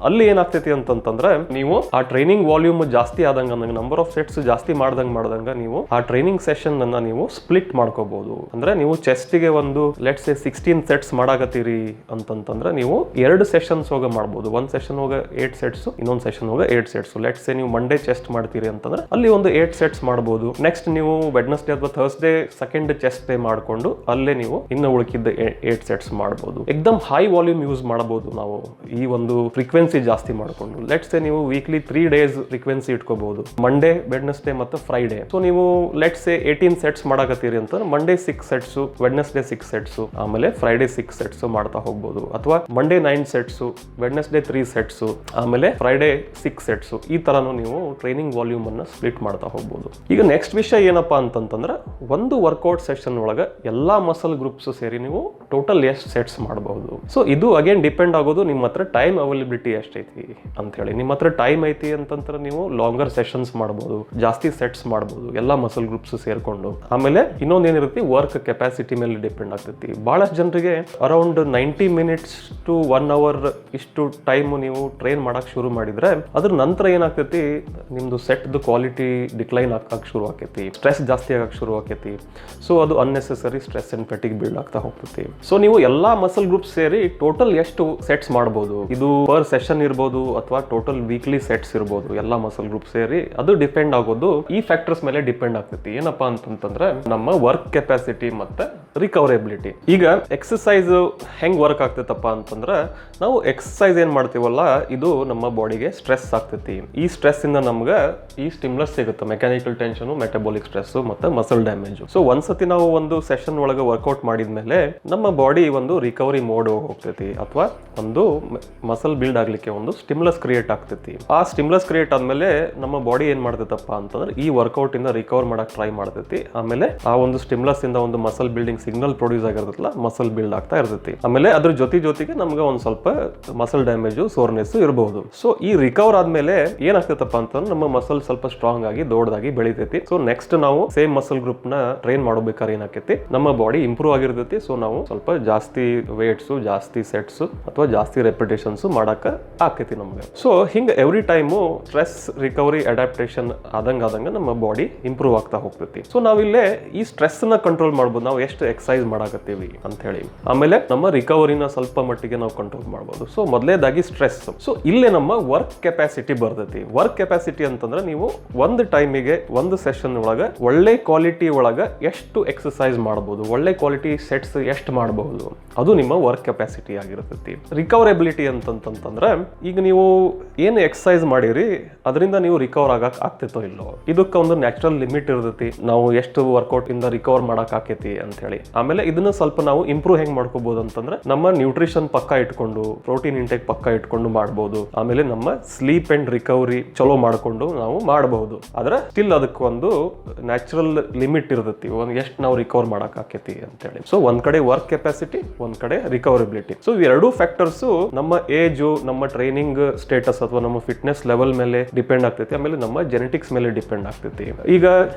Speaker 1: ಅಲ್ಲಿ ಏನಾಗ್ತೈತಿ ಅಂತಂದ್ರೆ, ನೀವು ಆ ಟ್ರೈನಿಂಗ್ ವಾಲ್ಯೂಮ್ ಜಾಸ್ತಿ ಆದಂಗ ನಂಬರ್ ಆಫ್ ಸೆಟ್ಸ್ ಜಾಸ್ತಿ ಮಾಡ್ದಂಗ ನೀವು ಆ ಟ್ರೈನಿಂಗ್ ಸೆಷನ್ ಅನ್ನ ನೀವು ಸ್ಪ್ಲಿಟ್ ಮಾಡ್ಕೋಬಹುದು. ಅಂದ್ರೆ ನೀವು ಚೆಸ್ಟ್ ಗೆ ಒಂದು ಲೆಟ್ಸ್ ಸೇ 16 ಸೆಟ್ಸ್ ಮಾಡಾಕತ್ತೀರಿ ಅಂತಂದ್ರೆ ನೀವು 2 ಸೆಷನ್ಸ್ ಹೋಗ ಮಾಡ್ಬೋದು. ಒಂದು ಸೆಷನ್ ಹೋಗ 8 ಸೆಟ್ಸ್, ಇನ್ನೊಂದು ಸೆಷನ್ ಹೋಗ 8 ಸೆಟ್ಸ್. ಲೆಟ್ಸ್ ಸೇ ನೀವು ಮಂಡೇ ಚೆಸ್ಟ್ ಮಾಡ್ತೀರಿ ಅಂತಂದ್ರೆ ಅಲ್ಲಿ ಒಂದು 8 ಸೆಟ್ಸ್ ಮಾಡಬಹುದು. ನೆಕ್ಸ್ಟ್ ನೀವು ವೆಡ್ನೆಸ್ಡೇ ಅಥವಾ ಥರ್ಸ್ಡೇ ಸೆಕೆಂಡ್ ಚೆಸ್ಟ್ ಡೇ ಮಾಡ್ಕೊಂಡು ಅಲ್ಲೇ ನೀವು ಇನ್ನು ಉಳಿಕಿದ್ದ 8 ಸೆಟ್ಸ್ ಮಾಡಬಹುದು. ಎಕ್ದಮ್ ಹೈ ವಾಲ್ಯೂಮ್ ಯೂಸ್ ಮಾಡಬಹುದು ನಾವು ಈ ಒಂದು ಫ್ರೀಕ್ವೆನ್ಸಿ ಜಾಸ್ತಿ ಮಾಡ್ಕೊಂಡು. ಲೆಟ್ಸ್ ಸೇ ನೀವು ವೀಕ್ಲಿ 3 days ಫ್ರೀಕ್ವೆನ್ಸಿ ಇಟ್ಕೋಬಹುದು, ಮಂಡೇ, ವೆಡ್ನೆಸ್ಡೇ ಮತ್ತು ಫ್ರೈಡೇ. ಸೊ ನೀವು ಲೆಟ್ಸ್ ಸೇ 18 ಸೆಟ್ಸ್ ಮಾಡಾಕತ್ತೀರಿ ಅಂತ ಮಂಡೇ 6 ಸೆಟ್ಸ್, ವೆಡ್ನೆಸ್ಡೇ 6 ಸೆಟ್ಸ್, ಆಮೇಲೆ ಫ್ರೈಡೇ 6 ಸೆಟ್ಸ್ ಮಾಡ್ತಾ ಹೋಗ್ಬೋದು. ಅಥವಾ ಮಂಡೇ 9 ಸೆಟ್ಸ್, ವೆಡ್ನೆಸ್ಡೇ 3 ಸೆಟ್ಸ್, ಆಮೇಲೆ ಫ್ರೈಡೇ 6 ಸೆಟ್ಸ್. ಈ ತರನು ನೀವು ಟ್ರೈನಿಂಗ್ ವಾಲ್ಯೂಮ್ ಅನ್ನ ಸ್ಪ್ಲಿಟ್ ಮಾಡ್ತಾ ಹೋಗ್ಬೋದು. ಈಗ ನೆಕ್ಸ್ಟ್ ವಿಷಯ ಏನಪ್ಪಾ ಅಂತಂದ್ರೆ, ಒಂದು ವರ್ಕೌಟ್ ಸೆಷನ್ ಒಳಗೆ ಎಲ್ಲಾ ಮಸಲ್ ಗ್ರೂಪ್ಸ್ ಸೇರಿ ನೀವು ಟೋಟಲ್ ಎಷ್ಟು ಸೆಟ್ಸ್ ಮಾಡಬಹುದು. ಸೊ ಇದು ಅಗೇನ್ ಡಿಪೆಂಡ್ ಆಗೋದು ನಿಮ್ಮ ಹತ್ರ ಟೈಮ್ ಅವೈಲಬಿಲಿಟಿ ಎಷ್ಟೈತಿ ಅಂತ ಹೇಳಿ. ನಿಮ್ಮ ಹತ್ರ ಟೈಮ್ ಐತಿ ಅಂತಂದ್ರೆ ನೀವು ಲಾಂಗರ್ ಸೆಷನ್ಸ್ ಮಾಡಬಹುದು, ಜಾಸ್ತಿ ಸೆಟ್ಸ್ ಮಾಡಬಹುದು ಎಲ್ಲಾ ಮಸಲ್ ಗ್ರೂಪ್ಸ್ ಸೇರ್ಕೊಂಡು. ಆಮೇಲೆ ಇನ್ನೊಂದೇನಿರುತ್ತೆ, ವರ್ಕ್ ಕೆಪಾಸಿಟಿ ಮೇಲೆ ಡಿಪೆಂಡ್ ಆಗ್ತೈತಿ. ಬಹಳಷ್ಟು ಜನರಿಗೆ ಅರೌಂಡ್ 90 minutes to 1 hour ಇಷ್ಟು ಟೈಮ್ ನೀವು ಟ್ರೈನ್ ಮಾಡಕ್ ಶುರು ಮಾಡಿದ್ರೆ ಅದ್ರ ನಂತರ ಏನಾಗ್ತೈತಿ, ನಿಮ್ದು ಸೆಟ್ ಕ್ವಾಲಿಟಿ ಡಿಕ್ಲೈನ್ ಆಗಕ್ ಶುರು ಆಕೈತಿ, ಸ್ಟ್ರೆಸ್ ಜಾಸ್ತಿ ಆಗಕ್ ಶುರು ಆಕೈತಿ. ಸೊ ಅದು ಅನ್ನೆಸೆಸರಿ ಸ್ಟ್ರೆಸ್ ಅಂಡ್ ಫೆಟಿಗ್ ಬಿಲ್ಡ್ ಆಗ್ತಾ ಹೋಗ್ತೈತಿ. ಸೊ ನೀವು ಎಲ್ಲಾ ಮಸಲ್ ಗ್ರೂಪ್ ಸೇರಿ ಟೋಟಲ್ ಎಷ್ಟು ಸೆಟ್ಸ್ ಮಾಡಬಹುದು, ಇದು ಪರ್ ಸೆಷನ್ ಸೆಷನ್ ಇರ್ಬೋದು ಅಥವಾ ಟೋಟಲ್ ವೀಕ್ಲಿ ಸೆಟ್ಸ್ ಇರ್ಬೋದು, ಎಲ್ಲ ಮಸಲ್ ಗ್ರೂಪ್ ಸೇರಿ ಅದು ಡಿಪೆಂಡ್ ಆಗೋದು ಈ ಫ್ಯಾಕ್ಟರ್ಸ್ ಮೇಲೆ ಡಿಪೆಂಡ್ ಆಗ್ತೈತಿ. ಏನಪ್ಪಾ ಅಂತಂದ್ರೆ ನಮ್ಮ ವರ್ಕ್ ಕೆಪಾಸಿಟಿ ಮತ್ತೆ ರಿಕವರೇಬಿಲಿಟಿ. ಈಗ ಎಕ್ಸಸೈಸ್ ಹೆಂಗ್ ವರ್ಕ್ ಆಗ್ತೈತಪ್ಪ ಅಂತಂದ್ರೆ, ನಾವು ಎಕ್ಸಸೈಸ್ ಏನ್ ಮಾಡ್ತೀವಲ್ಲ ಇದು ನಮ್ಮ ಬಾಡಿಗೆ ಸ್ಟ್ರೆಸ್ ಆಗ್ತೈತಿ. ಈ ಸ್ಟ್ರೆಸ್ ಇಂದ ನಮ್ಗೆ ಈ ಸ್ಟಿಮ್ಯುಲಸ್ ಸಿಗುತ್ತೆ, ಮೆಕ್ಯಾನಿಕಲ್ ಟೆನ್ಷನ್, ಮೆಟಬಾಲಿಕ್ ಸ್ಟ್ರೆಸ್ ಮತ್ತೆ ಮಸಲ್ ಡ್ಯಾಮೇಜ್. ಸೊ ಒಂದ್ಸತಿ ನಾವು ಒಂದು ಸೆಷನ್ ಒಳಗೆ ವರ್ಕೌಟ್ ಮಾಡಿದ್ಮೇಲೆ ನಮ್ಮ ಬಾಡಿ ಒಂದು ರಿಕವರಿ ಮೋಡ್ ಹೋಗ್ತೈತಿ, ಅಥವಾ ಒಂದು ಮಸಲ್ ಬಿಲ್ಡ್ ಆಗ್ಲಿಕ್ಕೆ ಒಂದು ಸ್ಟಿಮ್ಯುಲಸ್ ಕ್ರಿಯೇಟ್ ಆಗ್ತೈತಿ. ಆ ಸ್ಟಿಮ್ಯುಲಸ್ ಕ್ರಿಯೇಟ್ ಆದ್ಮೇಲೆ ನಮ್ಮ ಬಾಡಿ ಏನ್ ಮಾಡ್ತೈತಪ್ಪ ಅಂತಂದ್ರೆ ಈ ವರ್ಕೌಟ್ ಇಂದ ರಿಕವರ್ ಮಾಡಕ್ ಟ್ರೈ ಮಾಡ್ತೈತಿ. ಆಮೇಲೆ ಆ ಒಂದು ಸ್ಟಿಮ್ಯುಲಸ್ ಇಂದ ಒಂದು ಮಸಲ್ ಬಿಲ್ಡಿಂಗ್ ಸಿಗ್ನಲ್ ಪ್ರೊಡ್ಯೂಸ್ ಆಗಿರ್ತೈತಲ್ಲ, ಮಸಲ್ ಬಿಲ್ಡ್ ಆಗ್ತಾ ಇರ್ತೈತಿ. ಆಮೇಲೆ ಅದ್ರ ಜೊತೆಗೆ ನಮ್ಗೆ ಒಂದ್ ಸ್ವಲ್ಪ ಮಸಲ್ ಡ್ಯಾಮೇಜ್, ಸೋರ್ನೆಸ್ ಇರಬಹುದು. ಸೊ ಈ ರಿಕವರ್ ಆದ್ಮೇಲೆ ಏನಾಗ್ತೈತಪ್ಪ ಅಂತಂದ್ರೆ ನಮ್ಮ ಮಸಲ್ ಸ್ವಲ್ಪ ಸ್ಟ್ರಾಂಗ್ ಆಗಿ ದೊಡ್ಡದಾಗಿ ಬೆಳಿತೈತಿ. ಸೊ ನೆಕ್ಸ್ಟ್ ನಾವು ಸೇಮ್ ಮಸಲ್ ಗ್ರೂಪ್ ನ ಟ್ರೈನ್ ಮಾಡೋಬೇಕಾದ್ರೆ ಏನಾಕೈತಿ, ನಮ್ಮ ಬಾಡಿ ಇಂಪ್ರೂವ್ ಆಗಿರ್ತೈತಿ. ಸೊ ನಾವು ಸ್ವಲ್ಪ ಜಾಸ್ತಿ ವೇಟ್ಸ್, ಜಾಸ್ತಿ ಸೆಟ್ಸ್ ಅಥವಾ ಜಾಸ್ತಿ ರೆಪಿಟೇಷನ್ಸ್ ಮಾಡಕ ಆಕೈತಿ ನಮ್ಗೆ. ಸೊ ಹಿಂಗ every time stress recovery adaptation ಆದಂಗ ನಮ್ಮ ಬಾಡಿ ಇಂಪ್ರೂವ್ ಆಗ್ತಾ ಹೋಗ್ತೈತಿ. ಸೊ ನಾವಿಲ್ಲೇ ಈ ಸ್ಟ್ರೆಸ್ ನ ಕಂಟ್ರೋಲ್ ಮಾಡ್ಬೋದು, ನಾವು ಎಷ್ಟು ಎಕ್ಸರ್ಸೈಸ್ ಮಾಡಾಕತ್ತೀವಿ ಅಂತ ಹೇಳಿ. ಆಮೇಲೆ ನಮ್ಮ ರಿಕವರಿನ ಸ್ವಲ್ಪ ಮಟ್ಟಿಗೆ ನಾವು ಕಂಟ್ರೋಲ್ ಮಾಡ್ಬೋದು. ಸೊ ಮೊದಲೇದಾಗಿ ಸ್ಟ್ರೆಸ್. ಸೊ ಇಲ್ಲೇ ನಮ್ಮ ವರ್ಕ್ ಕೆಪಾಸಿಟಿ ಬರ್ತೈತಿ. ವರ್ಕ್ ಕೆಪಾಸಿಟಿ ಅಂತಂದ್ರೆ ನೀವು ಒಂದು ಟೈಮಿಗೆ ಒಂದು ಸೆಷನ್ ಒಳಗೆ ಒಳ್ಳೆ ಕ್ವಾಲಿಟಿ ಒಳಗೆ ಎಷ್ಟು ಎಕ್ಸರ್ಸೈಸ್ ಮಾಡಬಹುದು, ಒಳ್ಳೆ ಕ್ವಾಲಿಟಿ ಸೆಟ್ಸ್ ಎಷ್ಟು ಮಾಡಬಹುದು, ಅದು ನಿಮ್ಮ ವರ್ಕ್ ಕೆಪಾಸಿಟಿ ಆಗಿರ್ತೈತಿ. ರಿಕವರೇಬಿಲಿಟಿ ಅಂತಂತಂದ್ರೆ ಈಗ ನೀವು ಏನು ಎಕ್ಸರ್ಸೈಸ್ ಮಾಡಿರಿ ಅದರಿಂದ ನೀವು ರಿಕವರ್ ಆಗಕ್ ಆಗ್ತೈತೋ ಇಲ್ಲೋ, ಇದಕ್ಕೆ ಒಂದು ನ್ಯಾಚುರಲ್ ಲಿಮಿಟ್ ಇರ್ತೈತಿ. ನಾವು ಎಷ್ಟು ವರ್ಕೌಟ್ ಇಂದ ರಿಕವರ್ ಮಾಡಕ್ ಆಕೈತಿ ಅಂತ ಹೇಳಿ. ಆಮೇಲೆ ಇದನ್ನ ಸ್ವಲ್ಪ ನಾವು ಇಂಪ್ರೂವ್ ಹೆಂಗ್ ಮಾಡ್ಕೋಬಹುದು ಅಂತಂದ್ರೆ, ನಮ್ಮ ನ್ಯೂಟ್ರಿಷನ್ ಪಕ್ಕ ಇಟ್ಕೊಂಡು, ಪ್ರೋಟೀನ್ ಇಂಟೇಕ್ ಪಕ್ಕ ಇಟ್ಕೊಂಡು ಮಾಡಬಹುದು. ಆಮೇಲೆ ನಮ್ಮ ಸ್ಲೀಪ್ ಅಂಡ್ ರಿಕವರಿ ಚಲೋ ಮಾಡ್ಕೊಂಡು ನಾವು ಮಾಡಬಹುದು. ಆದ್ರೆ ಸ್ಟಿಲ್ ಅದಕ್ಕೆ ಒಂದು ನ್ಯಾಚುರಲ್ ಲಿಮಿಟ್ ಇರ್ತೈತಿ, ಎಷ್ಟು ನಾವು ರಿಕವರ್ ಮಾಡಕ್ ಆಕೈತಿ ಅಂತ ಹೇಳಿ. ಸೊ ಒಂದ್ ಕಡೆ ವರ್ಕ್ ಕೆಪಾಸಿಟಿ, ಒಂದ್ ಕಡೆ ರಿಕವರಬಿಲಿಟಿ. ಸೊ ಎರಡೂ ಫ್ಯಾಕ್ಟರ್ಸ್ ನಮ್ಮ ಏಜ್, ನಮ್ಮ ಟ್ರೈನಿಂಗ್ ಸ್ಟೇಟಸ್ ಅಥವಾ ನಮ್ಮ ಫಿಟ್ನೆಸ್ ಲೆವೆಲ್ ಮೇಲೆ ಡಿಪೆಂಡ್ ಆಗ್ತೈತಿ. ಆಮೇಲೆ ನಮ್ಮ ಜೆನೆಟಿಕ್ಸ್ ಮೇಲೆ ಡಿಪೆಂಡ್ ಆಗ್ತೈತಿ. ಈಗ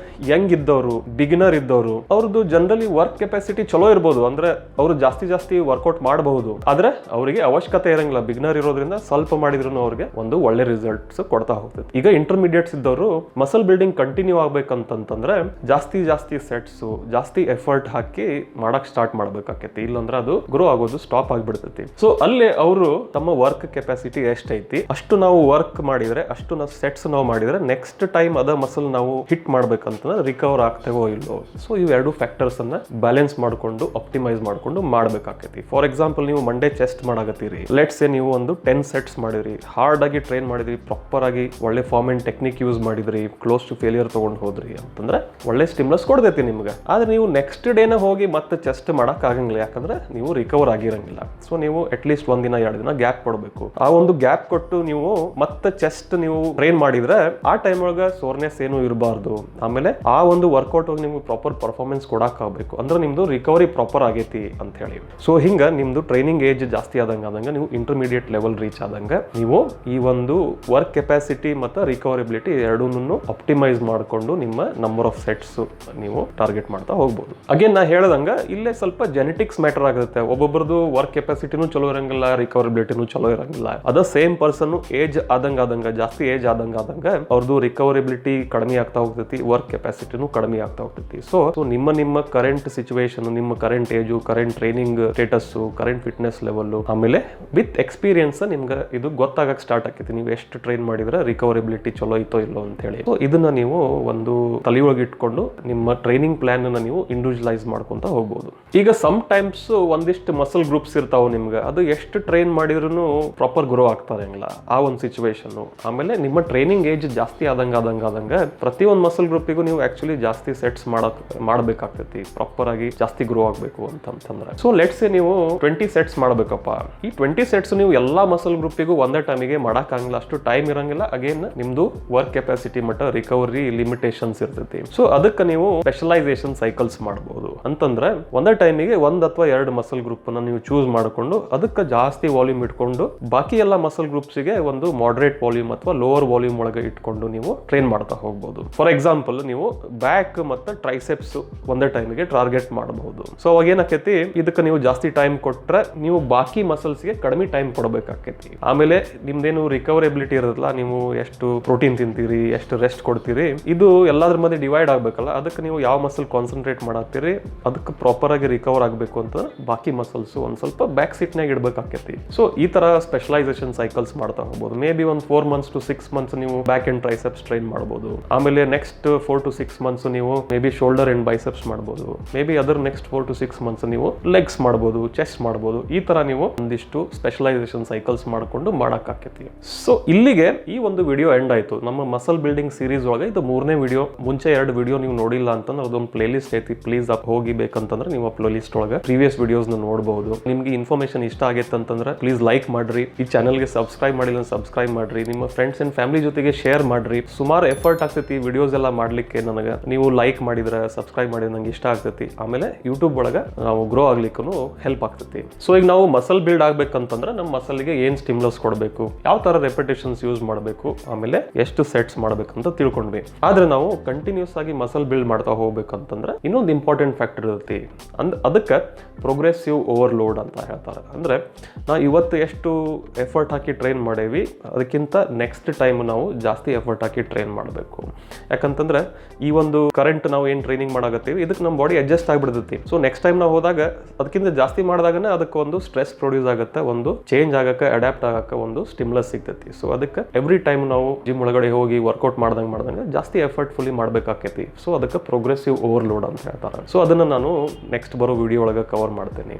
Speaker 1: ಯಂಗ್ ಇದ್ದವರು, ಬಿಗಿನರ್ ಇದ್ದವರು, ಅವ್ರದ್ದು ಜನರಲಿ ವರ್ಕ್ ಕೆಪಾಸಿಟಿ ಚಲೋ ಇರ್ಬೋದು, ಅಂದ್ರೆ ಅವರು ಜಾಸ್ತಿ ವರ್ಕೌಟ್ ಮಾಡಬಹುದು. ಆದ್ರೆ ಅವರಿಗೆ ಅವಶ್ಯಕತೆ ಇರಂಗಿಲ್ಲ. ಬಿಗಿನರ್ ಇರೋದ್ರಿಂದ ಸ್ವಲ್ಪ ಮಾಡಿದ್ರು ಅವ್ರಿಗೆ ಒಂದು ಒಳ್ಳೆ ರಿಸಲ್ಟ್ಸ್ ಕೊಡ್ತಾ ಹೋಗ್ತೈತಿ. ಈಗ ಇಂಟರ್ಮೀಡಿಯೇಟ್ಸ್ ಇದ್ದವರು ಮಸಲ್ ಬಿಲ್ಡಿಂಗ್ ಕಂಟಿನ್ಯೂ ಆಗ್ಬೇಕಂತಂದ್ರೆ ಜಾಸ್ತಿ ಸೆಟ್ಸ್, ಜಾಸ್ತಿ ಎಫರ್ಟ್ ಹಾಕಿ ಮಾಡಕ್ ಸ್ಟಾರ್ಟ್ ಮಾಡ್ಬೇಕಾಕೈತಿ. ಇಲ್ಲಂದ್ರೆ ಅದು ಗ್ರೋ ಆಗೋದು ಸ್ಟಾಪ್ ಆಗ್ಬಿಡ್ತೈತಿ. ಸೊ ಅಲ್ಲಿ ಅವರು ತಮ್ಮ ವರ್ಕ್ ಕೆಪಾಸಿಟಿ ಎಷ್ಟೈತಿ ಅಷ್ಟು ನಾವು ವರ್ಕ್ ಮಾಡಿದ್ರೆ, ಅಷ್ಟು ನಾವು ಸೆಟ್ಸ್ ನಾವು ಮಾಡಿದ್ರೆ, ನೆಕ್ಸ್ಟ್ ಟೈಮ್ ಅದ ಮಸಲ್ ನಾವು ಹಿಟ್ ಮಾಡ್ಬೇಕಂತಂದ್ರೆ ರಿಕವರ್ ಆಗ್ತೇವೋ ಇಲ್ಲೋ. ಸೊ ಇವೆರಡು ಫ್ಯಾಕ್ಟರ್ಸ್ ಅನ್ನ ಬ್ಯಾಲೆನ್ಸ್ ಮಾಡ್ಕೊಂಡು, ಆಪ್ಟಿಮೈಸ್ ಮಾಡ್ಕೊಂಡು ಮಾಡ್ಬೇಕಾಕೈತಿ. ಫಾರ್ ಎಕ್ಸಾಂಪಲ್, ನೀವು ಮಂಡೇ ಚೆಸ್ಟ್ ಮಾಡಾಕತ್ತೀರಿ, ಲೆಟ್ಸ್ ಸೇ ನೀವು ಒಂದು 10 ಸೆಟ್ಸ್ ಮಾಡಿದ್ರಿ, ಹಾರ್ಡ್ ಆಗಿ ಟ್ರೈನ್ ಮಾಡಿದ್ರಿ, ಪ್ರಾಪರ್ ಆಗಿ ಒಳ್ಳೆ ಫಾರ್ಮ್ ಅಂಡ್ ಟೆಕ್ನಿಕ್ ಯೂಸ್ ಮಾಡಿದ್ರಿ, ಕ್ಲೋಸ್ ಟು ಫೇಲಿಯರ್ ತಗೊಂಡು ಹೋದ್ರಿ ಅಂತಂದ್ರೆ ಒಳ್ಳೆ ಸ್ಟಿಮ್ಯುಲಸ್ ಕೊಡ್ತೈತಿ ನಿಮ್ಗೆ. ಆದ್ರೆ ನೀವು ನೆಕ್ಸ್ಟ್ ಡೇನ ಹೋಗಿ ಮತ್ತೆ ಚೆಸ್ಟ್ ಮಾಡಕ್ ಆಗಂಗಿಲ್ಲ, ಯಾಕಂದ್ರೆ ನೀವು ರಿಕವರ್ ಆಗಿರಂಗಿಲ್ಲ. ಸೊ ನೀವು ಅಟ್ಲೀಸ್ಟ್ ಒಂದಿನ 2 ದಿನ ಗ್ಯಾಪ್ ಕೊಡಬೇಕು. ಆ ಒಂದು ಗ್ಯಾಪ್ ಕೊಟ್ಟು ನೀವು ಮತ್ತೆ ಚೆಸ್ಟ್ ನೀವು ಟ್ರೈನ್ ಮಾಡಿದ್ರೆ ಆ ಟೈಮ್ ಒಳಗ ಸೋರ್ನೆಸ್ ಏನು ಇರಬಾರ್ದು. ಆಮೇಲೆ ಆ ಒಂದು ವರ್ಕೌಟ್ ನಿಮ್ಗೆ ಪ್ರಾಪರ್ ಪರ್ಫಾರ್ಮೆನ್ಸ್ ಕೊಡಕ್ ಆಗ್ಬೇಕು, ಅಂದ್ರೆ ನಿಮ್ದು ರಿಕವರಿ ಪ್ರಾಪರ್ ಆಗೈತಿ ಅಂತ ಹೇಳಿ. ಸೊ ಹಿಂಗ ನಿಮ್ದು ಟ್ರೈನಿಂಗ್ ಏಜ್ ಜಾಸ್ತಿ ಆದಂಗ ನೀವು ಇಂಟರ್ಮೀಡಿಯೇಟ್ ಲೆವೆಲ್ ರೀಚ್ ಆದಂಗ ನೀವು ಈ ಒಂದು ವರ್ಕ್ ಕೆಪಾಸಿಟಿ ಮತ್ತು ರಿಕವರಿಬಿಲಿಟಿ ಎರಡನ್ನೂ ಆಪ್ಟಿಮೈಸ್ ಮಾಡಿಕೊಂಡು ನಿಮ್ಮ ನಂಬರ್ ಆಫ್ ಸೆಟ್ಸ್ ನೀವು ಟಾರ್ಗೆಟ್ ಮಾಡ್ತಾ ಹೋಗ್ಬೋದು. ಅಗೇನ್ ನಾ ಹೇಳ್ದಂಗ ಇಲ್ಲೇ ಸ್ವಲ್ಪ ಜೆನೆಟಿಕ್ಸ್ ಮ್ಯಾಟರ್ ಆಗುತ್ತೆ. ಒಬ್ಬೊಬ್ಬರದು ವರ್ಕ್ ಕೆಪಾಸಿಟಿನೂ ಚಲೋ ಇರಂಗಿಲ್ಲ, ರಿಕವರಿಬಿಲಿಟಿನೂ ಚಲೋ ಇರಂಗಿಲ್ಲ. ಅದ ಸೇಮ್ ಪರ್ಸನ್ ಏಜ್ ಆದಂಗ ಜಾಸ್ತಿ ಏಜ್ ಆದಂಗ ಅವ್ರದ್ದು ರಿಕವರಿಬಿಲಿಟಿ ಕಡಿಮೆ ಆಗ್ತಾ ಹೋಗ್ತೈತಿ, ವರ್ಕ್ ಕೆಪಾಸಿಟಿನೂ ಕಡಿಮೆ ಆಗ್ತಾ ಹೋಗ್ತೈತಿ. ಸೊ ನಿಮ್ಮ ಕರೆಂಟ್ ಸಿಚುವೇಶನ್, ನಿಮ್ಮ current age, current training status, current fitness level, ಆಮೇಲೆ ವಿತ್ ಎಕ್ಸ್ಪೀರಿಯನ್ಸ್ ನಿಮ್ಗೆ ಇದು ಗೊತ್ತಾಗಕ್ ಸ್ಟಾರ್ಟ್ ಆಕೈತಿ, ನೀವು ಎಷ್ಟು ಟ್ರೈನ್ ಮಾಡಿದ್ರೆ ರಿಕವರಿಬಿಲಿಟಿ ಚಲೋ ಐತೋ ಇಲ್ಲೋ ಅಂತ ಹೇಳಿ. ಸೊ ಇದನ್ನ ನೀವು ಒಂದು ತಲೆಯೊಳಗೆ ಇಟ್ಕೊಂಡು ನಿಮ್ಮ ಟ್ರೈನಿಂಗ್ ಪ್ಲಾನ್ ಅನ್ನ ನೀವು ಇಂಡಿವಿಜುವಲೈಸ್ ಮಾಡ್ಕೊಂತ ಹೋಗ್ಬೋದು. ಈಗ ಸಮ್ ಟೈಮ್ಸ್ ಒಂದಿಷ್ಟು ಮಸಲ್ ಗ್ರೂಪ್ಸ್ ಇರ್ತಾವ ನಿಮ್ಗೆ, ಅದು ಎಷ್ಟು ಟ್ರೈನ್ ಮಾಡಿದ್ರು ಪ್ರಾಪರ್ ಗ್ರೋ ಆಗ್ತಾ ಇರಂಗಿಲ್ಲ ಆ ಒಂದು ಸಿಚುವೇಶನ್. ಆಮೇಲೆ ನಿಮ್ಮ ಟ್ರೈನಿಂಗ್ ಏಜ್ ಜಾಸ್ತಿ ಆದಂಗ ಪ್ರತಿಯೊಂದು ಮಸಲ್ ಗ್ರೂಪಿಗೂ ನೀವು ಆಕ್ಚುಲಿ ಜಾಸ್ತಿ ಸೆಟ್ಸ್ ಮಾಡಬೇಕಾಗ್ತೈತಿ, ಪ್ರಾಪರ್ ಆಗಿ ಜಾಸ್ತಿ ಗ್ರೋ ಆಗ್ಬೇಕು ಅಂತಂದ್ರೆ. ಸೊ ಲೆಟ್ಸ್ ಸೇ ನೀವು 20 ಸೆಟ್ಸ್ ಮಾಡ್ಬೇಕಪ್ಪ. ಈ 20 ಸೆಟ್ಸ್ ನೀವು ಎಲ್ಲಾ ಮಸಲ್ ಗ್ರೂಪಿಗೂ ಒಂದೇ ಟೈಮಿಗೆ ಮಾಡಕ್ ಆಗಂಗಿಲ್ಲ, ಅಷ್ಟು ಟೈಮ್ ಇರಂಗಿಲ್ಲ. ಅಗೇನ್ ನಿಮ್ದು ವರ್ಕ್ ಕೆಪಾಸಿಟಿ ಮಟ್ಟ ರಿಕವರಿ ಲಿಮಿಟೇಷನ್ಸ್ ಇರ್ತೈತಿ. ಸೊ ಅದಕ್ಕೆ ನೀವು ಸ್ಪೆಷಲೈಸೇಷನ್ ಸೈಕಲ್ಸ್ ಮಾಡಬಹುದು. ಅಂತಂದ್ರೆ ಒಂದೇ ಟೈಮಿಗೆ 1 ಅಥವಾ 2 ಮಸಲ್ ಗ್ರೂಪ್ ಅನ್ನ ನೀವು ಚೂಸ್ ಮಾಡಿಕೊಂಡು ಅದಕ್ಕೆ ಜಾಸ್ತಿ ವಾಲ್ಯೂಮ್ ಇಟ್ಕೊಂಡು ಬಾಕಿ ಎಲ್ಲ ಮಸಲ್ ಗ್ರೂಪ್ಸ್ಗೆ ಒಂದು ಮಾಡರೇಟ್ ವಾಲ್ಯೂಮ್ ಅಥವಾ ಲೋವರ್ ವಾಲ್ಯೂಮ್ ಒಳಗೆ ಇಟ್ಕೊಂಡು ನೀವು ಟ್ರೈನ್ ಮಾಡ್ತಾ ಹೋಗ್ಬೋದು. ಫಾರ್ ಎಕ್ಸಾಂಪಲ್, ನೀವು ಬ್ಯಾಕ್ ಮತ್ತು ಟ್ರೈಸೆಪ್ಸ್ ಒಂದೇ ಟೈಮಿಗೆ ಟಾರ್ಗೆಟ್ ಮಾಡಬಹುದು. ಸೊ ಅವಾಗ ಏನಾಕೈತಿ, ಇದಕ್ಕೆ ನೀವು ಜಾಸ್ತಿ ಟೈಮ್ ಕೊಟ್ರೆ ನೀವು ಬಾಕಿ ಮಸಲ್ಸ್ಗೆ ಕಡಿಮೆ ಟೈಮ್ ಕೊಡಬೇಕಾಕೈತಿ. ಆಮೇಲೆ ನಿಮ್ದೇನು ರಿಕವರಬಿಲಿಟಿ ಇರೋದಿಲ್ಲ, ನೀವು ಎಷ್ಟು ಪ್ರೋಟೀನ್ ತಿಂತೀರಿ, ಎಷ್ಟು ರೆಸ್ಟ್ ಕೊಡ್ತೀರಿ, ಇದು ಎಲ್ಲಾದ್ರ ಮಧ್ಯೆ ಡಿವೈಡ್ ಆಗ್ಬೇಕಲ್ಲ. ಅದಕ್ಕೆ ನೀವು ಯಾವ ಮಸಲ್ ಕಾನ್ಸಂಟ್ರೇಟ್ ಮಾಡತ್ತೀರಿ ಅದಕ್ಕೆ ಪ್ರಾಪರ್ ಆಗಿ ರಿಕವರ್ ಆಗಬೇಕು ಅಂತ ಬಾಕಿ ಮಸಲ್ಸ್ ಒಂದ್ ಸ್ವಲ್ಪ ಬ್ಯಾಕ್ ಸೀಟ್ನಾಗ ಇಡ್ಬೇಕಾಕೈತಿ. ಸೊ ಈ ತರ ಸ್ಪೆಷಲೈಸೇಷನ್ ಸೈಕಲ್ಸ್ ಮಾಡ್ತಾ ಹೋಗ್ಬೋದು. ಮೇ ಬಿ ಒಂದು 4 months to 6 months ನೀವು ಬ್ಯಾಕ್ ಅಂಡ್ ಟ್ರೈಸೆಪ್ಸ್ ಟ್ರೈನ್ ಮಾಡಬಹುದು. ಆಮೇಲೆ ನೆಕ್ಸ್ಟ್ 4 to 6 months ನೀವು maybe shoulder and biceps ಮಾಡಬಹುದು. ಮೇ ಬಿ ಅದರ್ ನೆಕ್ಸ್ಟ್ 4 to 6 months ನೀವು ಲೆಗ್ಸ್ ಮಾಡಬಹುದು, ಚೆಸ್ಟ್ ಮಾಡಬಹುದು. ಈ ತರ ನೀವು ಒಂದಿಷ್ಟು ಸ್ಪೆಷಲೈಸೇಷನ್ ಸೈಕಲ್ಸ್ ಮಾಡ್ಕೊಂಡು ಮಾಡಕ್ಕಾಕೈತಿ. ಸೊ ಇಲ್ಲಿಗೆ ಈ ಒಂದು ವಿಡಿಯೋ ಎಂಡ್ ಆಯ್ತು. ನಮ್ಮ ಮಸಲ್ ಬಿಲ್ಡಿಂಗ್ ಸೀರೀಸ್ ಒಳಗೆ ಇದು 3ನೇ ವಿಡಿಯೋ. ಮುಂಚೆ 2 ವಿಡಿಯೋ ನೀವು ನೋಡಿಲ್ಲ ಅಂತಂದ್ರೆ ಅದೊಂದು ಪ್ಲೇ ಲಿಸ್ಟ್ ಐತಿ, ಪ್ಲೀಸ್ ಹೋಗಿ ಬೇಕಂತಂದ್ರೆ ನೀವು ಆ ಪ್ಲೇ ಲಿಸ್ಟ್ ಒಳಗೆ ಪ್ರೀವಿಯಸ್ ವಿಡಿಯೋಸ್ ನೋಡಬಹುದು. ನಿಮ್ಗೆ ಇನ್ಫಾರ್ಮೇಶನ್ ಇಷ್ಟ ಆಗೈತೆ ಅಂತಂದ್ರೆ ಪ್ಲೀಸ್ ಲೈಕ್ ಮಾಡ್ರಿ, ಈ ಚಾನಲ್ಗೆ ಸಬ್ಸ್ಕ್ರೈಬ್ ಮಾಡಿಲ್ಲ ಸಬ್ಸ್ಕ್ರೈಬ್ ಮಾಡ್ರಿ, ನಿಮ್ಮ ಫ್ರೆಂಡ್ಸ್ ಅಂಡ್ ಫ್ಯಾಮಿಲಿ ಜೊತೆಗೆ ಶೇರ್ ಮಾಡ್ರಿ. ಸುಮಾರು ಎಫರ್ಟ್ ಆಗ್ತೈತಿ ವಿಡಿಯೋಸ್ ಎಲ್ಲ ಮಾಡ್ಲಿಕ್ಕೆ. ನನಗೆ ನೀವು ಲೈಕ್ ಮಾಡಿದ್ರೆ, ಸಬ್ಸ್ಕ್ರೈಬ್ ಮಾಡಿದ್ರೆ ನಂಗೆ ಇಷ್ಟ ಆಗ್ತೈತಿ. ಆಮೇಲೆ ಯೂಟ್ಯೂಬ್ ಒಳಗೆ ನಾವು ಗ್ರೋ ಆಗ್ಲಿಕ್ಕೂ ಹೆಲ್ಪ್ ಆಗ್ತೈತಿ. ಸೊ ಈಗ ನಾವು ಮಸಲ್ ಬಿಲ್ಡ್ ಆಗ್ಬೇಕಂತಂದ್ರೆ ನಮ್ಮ ಮಸಲ್ಗೆ ಏನ್ ಸ್ಟಿಮ್ಯುಲಸ್ ಕೊಡಬೇಕು, ಯಾವ ತರ ರೆಪಿಟೇಷನ್ಸ್ ಯೂಸ್ ಮಾಡಬೇಕು, ಆಮೇಲೆ ಎಷ್ಟು ಸೆಟ್ಸ್ ಮಾಡ್ಬೇಕಂತ ತಿಳ್ಕೊಂಡ್ವಿ. ಆದ್ರೆ ನಾವು ಕಂಟಿನ್ಯೂಸ್ ಆಗಿ ಮಸಲ್ ಬಿಲ್ಡ್ ಮಾಡ್ತಾ ಹೋಗ್ಬೇಕಂತಂದ್ರೆ ಇನ್ನೊಂದು ಇಂಪಾರ್ಟೆಂಟ್ ಫ್ಯಾಕ್ಟರ್ ಇರುತ್ತೆ. ಅದಕ್ಕೆ ಪ್ರೋಗ್ರೆಸಿವ್ ಓವರ್ಲೋಡ್ ಅಂತ ಹೇಳ್ತಾರೆ. ಅಂದ್ರೆ ನಾವು ಇವತ್ತು ಎಷ್ಟು ಎಫರ್ಟ್ ಹಾಕಿ ಟ್ರೈನ್ ಮಾಡೇವಿ ಅದಕ್ಕಿಂತ ನೆಕ್ಸ್ಟ್ ಟೈಮ್ ನಾವು ಜಾಸ್ತಿ ಎಫರ್ಟ್ ಹಾಕಿ ಟ್ರೈನ್ ಮಾಡಬೇಕು. ಯಾಕಂತಂದ್ರೆ ಈ ಒಂದು ಕರೆಂಟ್ ನಾವು ಏನು ಟ್ರೈನಿಂಗ್ ಮಾಡಾಕತ್ತೀವಿ ಇದಕ್ಕೆ ನಮ್ಮ ಬಾಡಿ ಅಡ್ಜಸ್ಟ್ ಆಗಿಬಿಡ್ತೈತಿ. ಸೊ ನೆಕ್ಸ್ಟ್ ಟೈಮ್ ನಾವು ಹೋದಾಗ ಅದಕ್ಕಿಂತ ಜಾಸ್ತಿ ಮಾಡಿದಾಗನೇ ಅದಕ್ಕೆ ಒಂದು ಸ್ಟ್ರೆಸ್ ಪ್ರೊಡ್ಯೂಸ್ ಆಗುತ್ತೆ, ಒಂದು ಚೇಂಜ್ ಆಗಕ್ಕೆ, ಅಡ್ಯಾಪ್ಟ್ ಆಗಕ್ಕೆ ಒಂದು ಸ್ಟಿಮ್ಯುಲಸ್ ಸಿಗ್ತೈತಿ. ಸೊ ಅದಕ್ಕೆ ಎವ್ರಿ ಟೈಮ್ ನಾವು ಜಿಮ್ ಒಳಗಡೆ ಹೋಗಿ ವರ್ಕೌಟ್ ಮಾಡ್ದಂಗೆ ಜಾಸ್ತಿ ಎಫರ್ಟ್ ಫುಲ್ಲಿ ಮಾಡ್ಬೇಕಾಕೈತಿ. ಸೊ ಅದಕ್ಕೆ ಪ್ರೋಗ್ರೆಸಿವ್ ಓವರ್ಲೋಡ್ ಅಂತ ಹೇಳ್ತಾರೆ. ಸೊ ಅದನ್ನ ನಾನು ನೆಕ್ಸ್ಟ್ ಬರೋ ವಿಡಿಯೋ ಒಳಗೆ ಕವರ್ ಮಾಡ್ತೇನೆ.